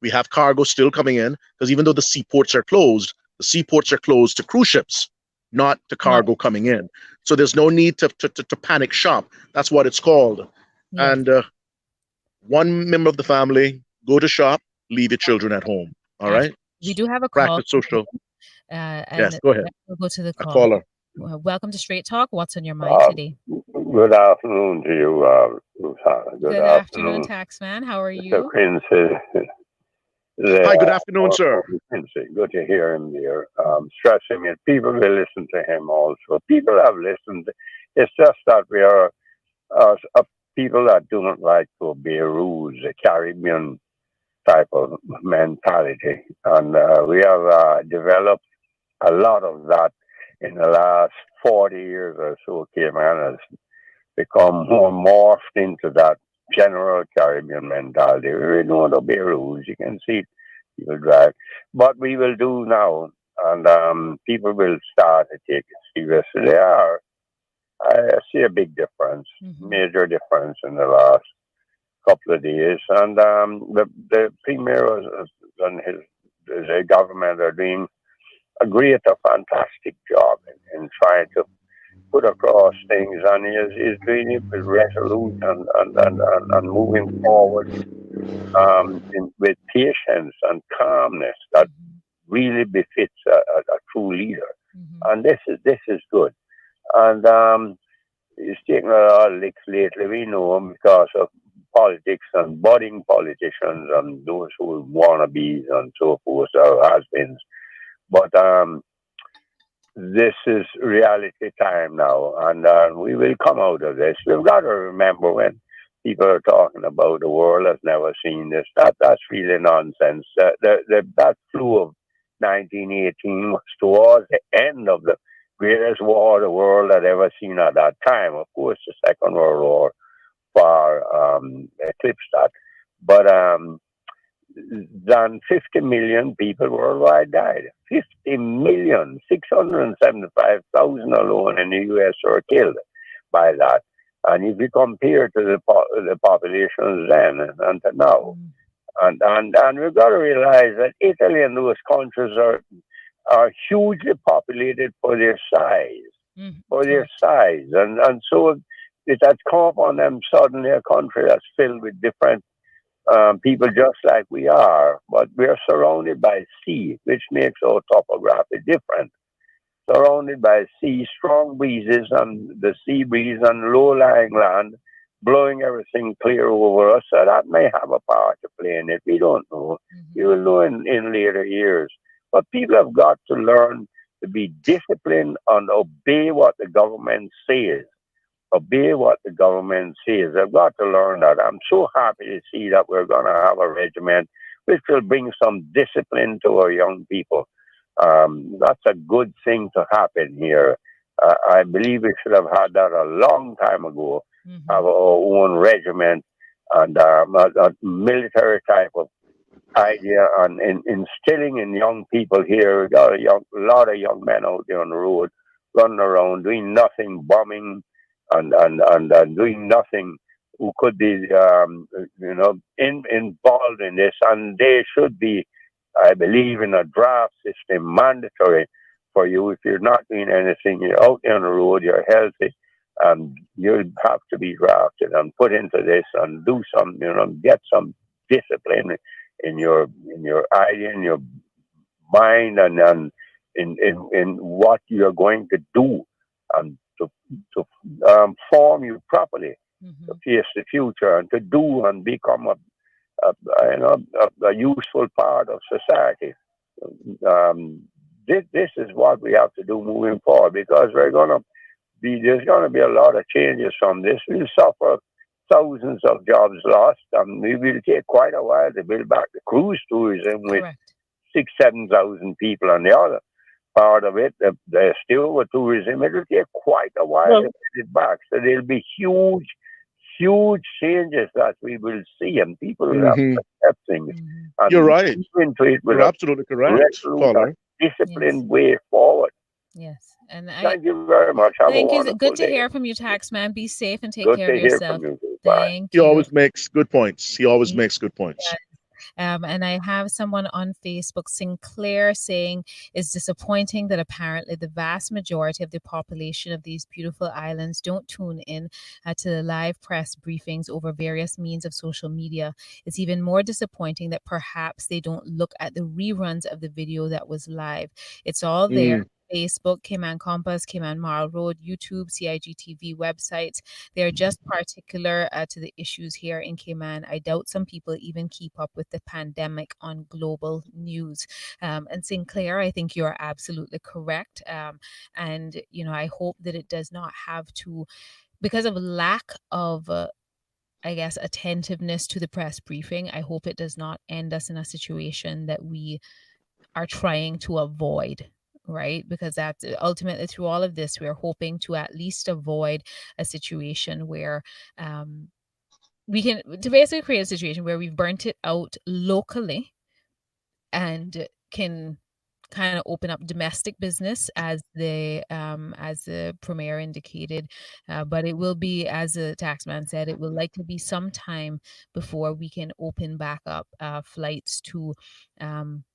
Speaker 2: We have cargo still coming in because even though the seaports are closed to cruise ships, not to
Speaker 1: Not.
Speaker 2: cargo coming in. So there's no need to panic shop. That's what it's called.
Speaker 1: Yes.
Speaker 2: And one member of the family, go to shop, leave your children at home. All right?
Speaker 1: Absolutely. We do have a call
Speaker 2: Practice social.
Speaker 1: and
Speaker 2: Yes, go ahead.
Speaker 1: we'll go to the
Speaker 2: A
Speaker 1: call.
Speaker 2: caller.
Speaker 1: Welcome to Straight Talk. What's on your mind
Speaker 3: Uh,
Speaker 1: today?
Speaker 3: Good afternoon to you, Luciana. Good
Speaker 1: Good afternoon,
Speaker 3: afternoon,
Speaker 1: Taxman. How are
Speaker 3: Mr.
Speaker 1: you?
Speaker 3: Quincy. The,
Speaker 2: Hi, good afternoon, sir.
Speaker 3: Quincy, good to hear him here. Stressing it. People will listen to him also. People have listened. It's just that we are people that do not like to obey rules, a Caribbean type of mentality. And we have developed a lot of that in the last 40 years or so. Cayman has become more morphed into that general Caribbean mentality. We really don't obey rules. You can see people drive. But we will do now, and people will start to take it seriously. They are. I see a big difference,
Speaker 1: Mm-hmm.
Speaker 3: major difference in the last couple of days. And the premier and his government are doing a fantastic job in trying to put across things, and is doing it with resolution and moving forward with patience and calmness that
Speaker 1: Mm-hmm.
Speaker 3: really befits a true leader.
Speaker 1: Mm-hmm.
Speaker 3: And this is good. And he's taken a lot of licks lately. We know him because of politics and budding politicians and those who wannabes and so forth, or has-beens. But this is reality time now, and we will come out of this. We've got to remember when people are talking about the world has never seen this. That's really nonsense. That flu of 1918 was towards the end of the greatest war the world had ever seen at that time. Of course, the Second World War far eclipsed that, but than 50 million people worldwide died. 50 million, 675,000 alone in the US were killed by that. And if you compare to the populations then and to now, and we've got to realize that Italy and those countries are hugely populated
Speaker 1: Mm-hmm.
Speaker 3: for their
Speaker 1: Correct.
Speaker 3: size. And so it has come upon them suddenly a country that's filled with different people just like we are, but we're surrounded by sea, which makes our topography different. Surrounded by sea, strong breezes and the sea breeze and low-lying land blowing everything clear over us. So that may have a part to play in it. We don't know. You
Speaker 1: Mm-hmm.
Speaker 3: will know in later years. But people have got to learn to be disciplined and obey what the government says, obey what the government says. They've got to learn that. I'm so happy to see that we're going to have a regiment which will bring some discipline to our young people. That's a good thing to happen here. I believe we should have had that a long time ago,
Speaker 1: Mm-hmm.
Speaker 3: have our own regiment and a military type of idea and instilling in young people here. We got a lot of young men out there on the road running around doing nothing, bombing and doing nothing. Who could be, involved in this, and they should be, I believe, in a draft system mandatory for you. If you're not doing anything, you're out there on the road, you're healthy, you have to be drafted and put into this and do some, get some discipline in your eye, in your mind and in what you're going to do and to form you properly to
Speaker 1: Mhm.
Speaker 3: face the future and to do and become a, a useful part of society. Um, this is what we have to do moving forward because there's going to be a lot of changes from this. We'll suffer thousands of jobs lost, and we will take quite a while to build back the cruise tourism with
Speaker 1: Correct.
Speaker 3: 7,000 people on the other part of it. The still with tourism, it'll take quite a while to
Speaker 2: Well,
Speaker 3: build it back. So there'll be huge changes that we will see, and people will have
Speaker 2: hmm
Speaker 3: to accept things
Speaker 1: Mhm.
Speaker 2: you're
Speaker 3: and
Speaker 2: right.
Speaker 3: move into it with
Speaker 2: You're
Speaker 3: a
Speaker 2: absolutely correct,
Speaker 3: resolute and
Speaker 2: caller.
Speaker 1: Yes.
Speaker 3: disciplined way forward.
Speaker 1: Yes. And I
Speaker 3: Thank you very much. Have a
Speaker 1: thank you.
Speaker 3: wonderful
Speaker 1: Good to
Speaker 3: day.
Speaker 1: hear from you, Taxman. Be safe and take
Speaker 3: Good
Speaker 1: care of
Speaker 3: to hear
Speaker 1: yourself.
Speaker 3: from you. Bye.
Speaker 1: Thank
Speaker 2: He
Speaker 1: you.
Speaker 2: always makes good points. He always makes good points.
Speaker 1: And I have someone on Facebook, Sinclair, saying it's disappointing that apparently the vast majority of the population of these beautiful islands don't tune in to the live press briefings over various means of social media. It's even more disappointing that perhaps they don't look at the reruns of the video that was live. It's all there.
Speaker 2: Mm.
Speaker 1: Facebook, Cayman Compass, Cayman Marl Road, YouTube, CIGTV websites. They're just particular to the issues here in Cayman. I doubt some people even keep up with the pandemic on global news. And Sinclair, I think you're absolutely correct. And, you know, I hope that it does not have to, because of lack of I guess, attentiveness to the press briefing. I hope it does not end us in a situation that we are trying to avoid, right? Because that's ultimately through all of this, we're hoping to at least avoid a situation where um, we can, to basically create a situation where we've burnt it out locally and can kind of open up domestic business as the premier indicated, but it will be, as the taxman said, it will likely be some time before we can open back up flights to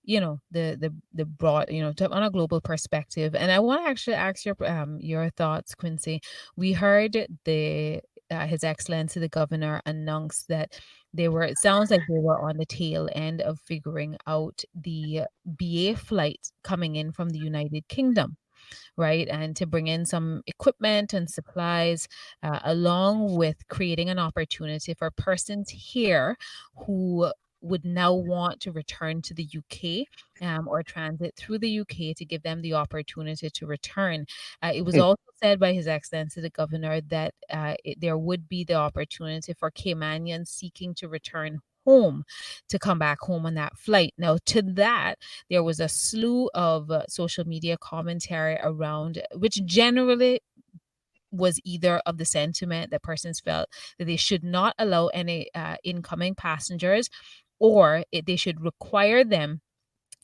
Speaker 1: you know, the broad, you know, on a global perspective. And I want to actually ask your thoughts, Quincy. We heard the his excellency the governor announce that they were, it sounds like they were on the tail end of figuring out the BA flight coming in from the United Kingdom, right? And to bring in some equipment and supplies, along with creating an opportunity for persons here who would now want to return to the UK, or transit through the UK, to give them the opportunity to return. It was
Speaker 2: Mm.
Speaker 1: also said by His Excellency the Governor that there would be the opportunity for Caymanians seeking to return home to come back home on that flight. Now, to that, there was a slew of social media commentary around, which generally was either of the sentiment that persons felt that they should not allow any incoming passengers, or they should require them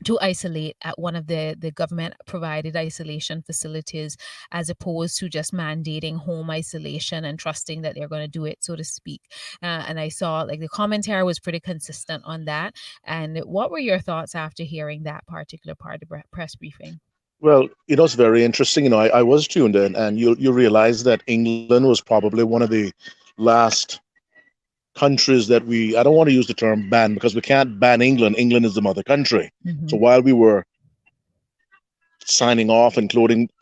Speaker 1: to isolate at one of the government provided isolation facilities, as opposed to just mandating home isolation and trusting that they're going to do it, so to speak. And I saw like the commentary was pretty consistent on that. And what were your thoughts after hearing that particular part of the press briefing?
Speaker 2: Well, it's very interesting. I was tuned in, and you realize that England was probably one of the last countries that we, I don't want to use the term ban because we can't ban England. England is the mother country. So
Speaker 1: Hmm.
Speaker 2: while we were signing off and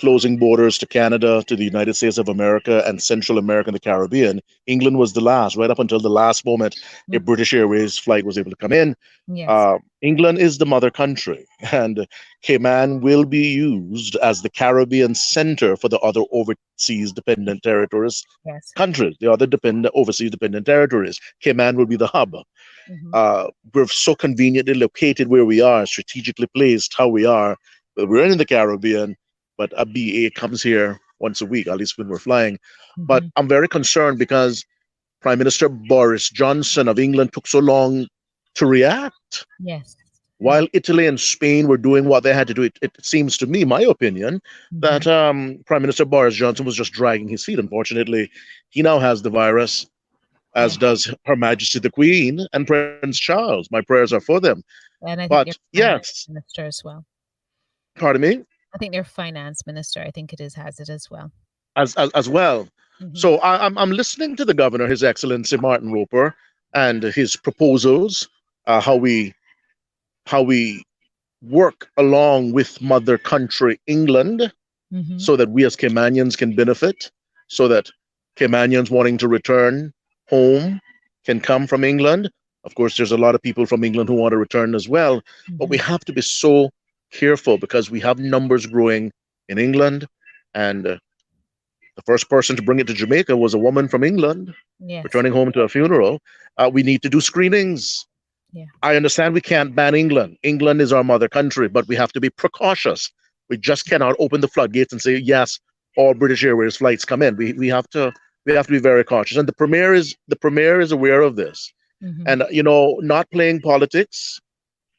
Speaker 2: closing borders to Canada, to the United States of America, and Central America and the Caribbean, England was the last, right up until the last moment a British Airways flight was able to come in.
Speaker 1: Yes.
Speaker 2: England is the mother country, and Cayman will be used as the Caribbean center for the other overseas dependent territories
Speaker 1: Yes.
Speaker 2: countries, the other dependent overseas dependent territories. Cayman will be the hub.
Speaker 1: Hmm.
Speaker 2: We're so conveniently located where we are, strategically placed how we are. We're in the Caribbean, but a BA comes here once a week, at least when we're flying. But
Speaker 1: Hmm.
Speaker 2: I'm very concerned because Prime Minister Boris Johnson of England took so long to react.
Speaker 1: Yes. Yes.
Speaker 2: While Italy and Spain were doing what they had to do, it seems to me, my opinion,
Speaker 1: Hmm.
Speaker 2: that Prime Minister Boris Johnson was just dragging his feet. Unfortunately, he now has the virus, as
Speaker 1: Yes.
Speaker 2: does Her Majesty the Queen and Prince Charles. My prayers are for them.
Speaker 1: And I think
Speaker 2: But
Speaker 1: their finance
Speaker 2: yes,
Speaker 1: minister as well.
Speaker 2: pardon me,
Speaker 1: I think their finance minister, I think it is, has it as well.
Speaker 2: as well.
Speaker 1: Hmm.
Speaker 2: So I'm listening to the governor, His Excellency Martin Roper, and his proposals, how we work along with mother country England
Speaker 1: Mhm.
Speaker 2: so that we as Caymanians can benefit, so that Caymanians wanting to return home can come from England. Of course, there's a lot of people from England who want to return as well, but we
Speaker 1: Mhm.
Speaker 2: have to be so careful because we have numbers growing in England, and the first person to bring it to Jamaica was a woman from England
Speaker 1: Yes.
Speaker 2: returning home to a funeral. We need to do screenings.
Speaker 1: Yeah.
Speaker 2: I understand we can't ban England. England is our mother country, but we have to be precautious. We just cannot open the floodgates and say yes, all British Airways flights come in. We have to be very cautious. And the premier is aware of this.
Speaker 1: Mhm.
Speaker 2: And not playing politics,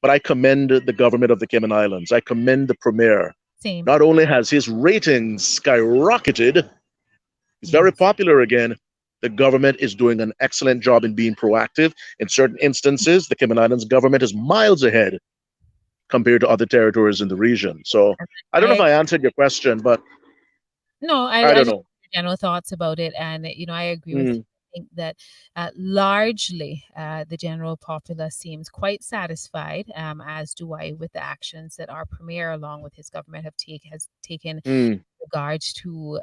Speaker 2: but I commend the government of the Cayman Islands. I commend the premier.
Speaker 1: Same.
Speaker 2: Not only has his ratings skyrocketed, he's very
Speaker 1: Yes.
Speaker 2: popular again. The government is doing an excellent job in being proactive. In certain instances, the Cayman Islands government is miles ahead compared to other territories in the region. So I don't know if
Speaker 1: I
Speaker 2: I answered your question, but
Speaker 1: No,
Speaker 2: I
Speaker 1: I
Speaker 2: don't
Speaker 1: just
Speaker 2: know.
Speaker 1: general thoughts about it, and I agree with you.
Speaker 2: Mm,
Speaker 1: I think that largely the general populace seems quite satisfied, as do I, with the actions that our premier, along with his government, has taken
Speaker 2: mm.
Speaker 1: regards to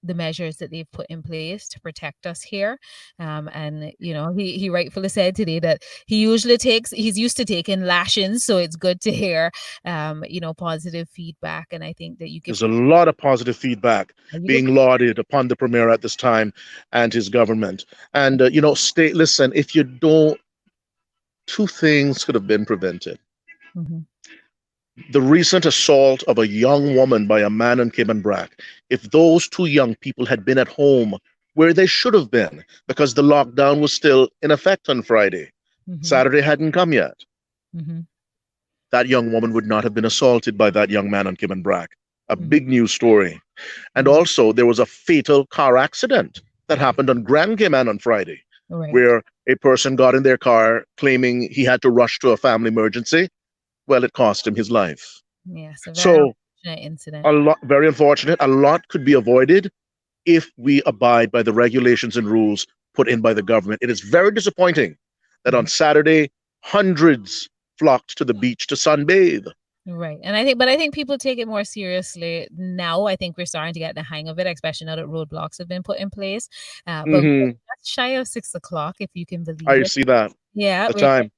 Speaker 1: the measures that they've put in place to protect us here. And he rightfully said today that he's used to taking lashings, so it's good to hear positive feedback. And I think that
Speaker 2: There's a lot of positive feedback
Speaker 1: you could
Speaker 2: being lauded upon the premier at this time and his government. And stay. Listen, if you don't, two things could have been prevented.
Speaker 1: Mhm.
Speaker 2: The recent assault of a young woman by a man in Cayman Brac. If those two young people had been at home where they should have been, because the lockdown was still in effect on Friday,
Speaker 1: Mhm.
Speaker 2: Saturday hadn't come yet,
Speaker 1: Mhm.
Speaker 2: that young woman would not have been assaulted by that young man on Cayman Brac. A
Speaker 1: Mhm.
Speaker 2: big news story. And
Speaker 1: Mhm.
Speaker 2: also, there was a fatal car accident that happened on Grand Cayman on Friday,
Speaker 1: Right.
Speaker 2: where a person got in their car claiming he had to rush to a family emergency. Well, it cost him his life.
Speaker 1: Yes, a very
Speaker 2: So,
Speaker 1: unfortunate incident.
Speaker 2: a lot, very unfortunate. A lot could be avoided if we abide by the regulations and rules put in by the government. It is very disappointing that on
Speaker 1: Mhm.
Speaker 2: Saturday, hundreds flocked to the beach to sunbathe.
Speaker 1: Right. And I think people take it more seriously now. I think we're starting to get the hang of it, especially now that roadblocks have been put in place. But we're
Speaker 2: Hmm.
Speaker 1: just shy of 6 o'clock, if you can believe
Speaker 2: I
Speaker 1: it.
Speaker 2: see that.
Speaker 1: Yeah,
Speaker 2: The
Speaker 1: we're
Speaker 2: time.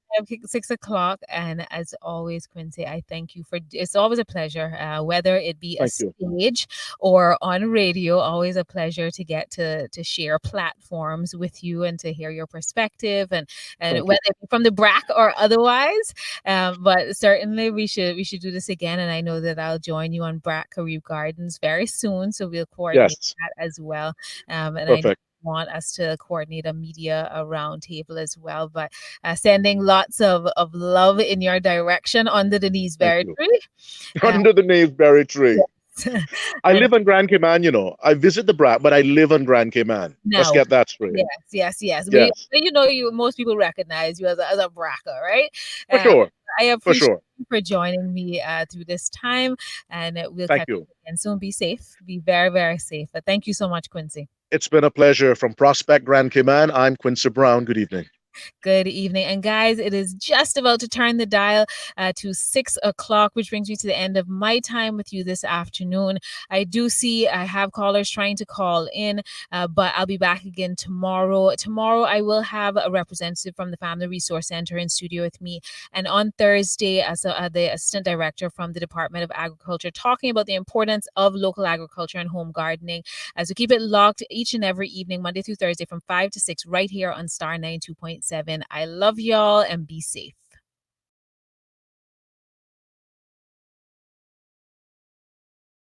Speaker 1: 6 o'clock, and as always, Quincy, I thank you for. It's always a pleasure, whether it be a
Speaker 2: Thank you.
Speaker 1: stage or on radio. Always a pleasure to get to share platforms with you and to hear your perspective, and
Speaker 2: Thank you.
Speaker 1: whether it be from the BRAC or otherwise. But certainly we should do this again, and I know that I'll join you on BRAC Carib Gardens very soon, so we'll coordinate
Speaker 2: Yes.
Speaker 1: that as well. And I know
Speaker 2: Perfect.
Speaker 1: you want us to coordinate a media roundtable as well, but sending lots of love in your direction under the
Speaker 2: Thank
Speaker 1: Berry
Speaker 2: you.
Speaker 1: tree. Uh,
Speaker 2: Under the Naveberry tree.
Speaker 1: yes.
Speaker 2: I
Speaker 1: And
Speaker 2: live on Grand Cayman. I visit the Brat, but I live on Grand Cayman. Let's
Speaker 1: now,
Speaker 2: get that straight.
Speaker 1: yes, yes, yes.
Speaker 2: Yes.
Speaker 1: You most people recognize you as a Braca, right?
Speaker 2: For
Speaker 1: Um,
Speaker 2: sure.
Speaker 1: I
Speaker 2: For
Speaker 1: appreciate
Speaker 2: sure.
Speaker 1: you for joining me through this time, and we'll
Speaker 2: Thank
Speaker 1: catch
Speaker 2: you.
Speaker 1: up again soon. Be safe. Be very, very safe. But thank you so much, Quincy.
Speaker 2: It's been a pleasure. From Prospect, Grand Cayman, I'm Quincy Brown. Good evening.
Speaker 1: Good evening. And guys, it is just about to turn the dial to 6 o'clock, which brings me to the end of my time with you this afternoon. I do see I have callers trying to call in, but I'll be back again tomorrow. Tomorrow, I will have a representative from the Family Resource Center in studio with me. And on Thursday, as the assistant director from the Department of Agriculture, talking about the importance of local agriculture and home gardening. So keep it locked each and every evening, Monday through Thursday from 5 to 6, right here on Star 92.7. I love y'all and be safe.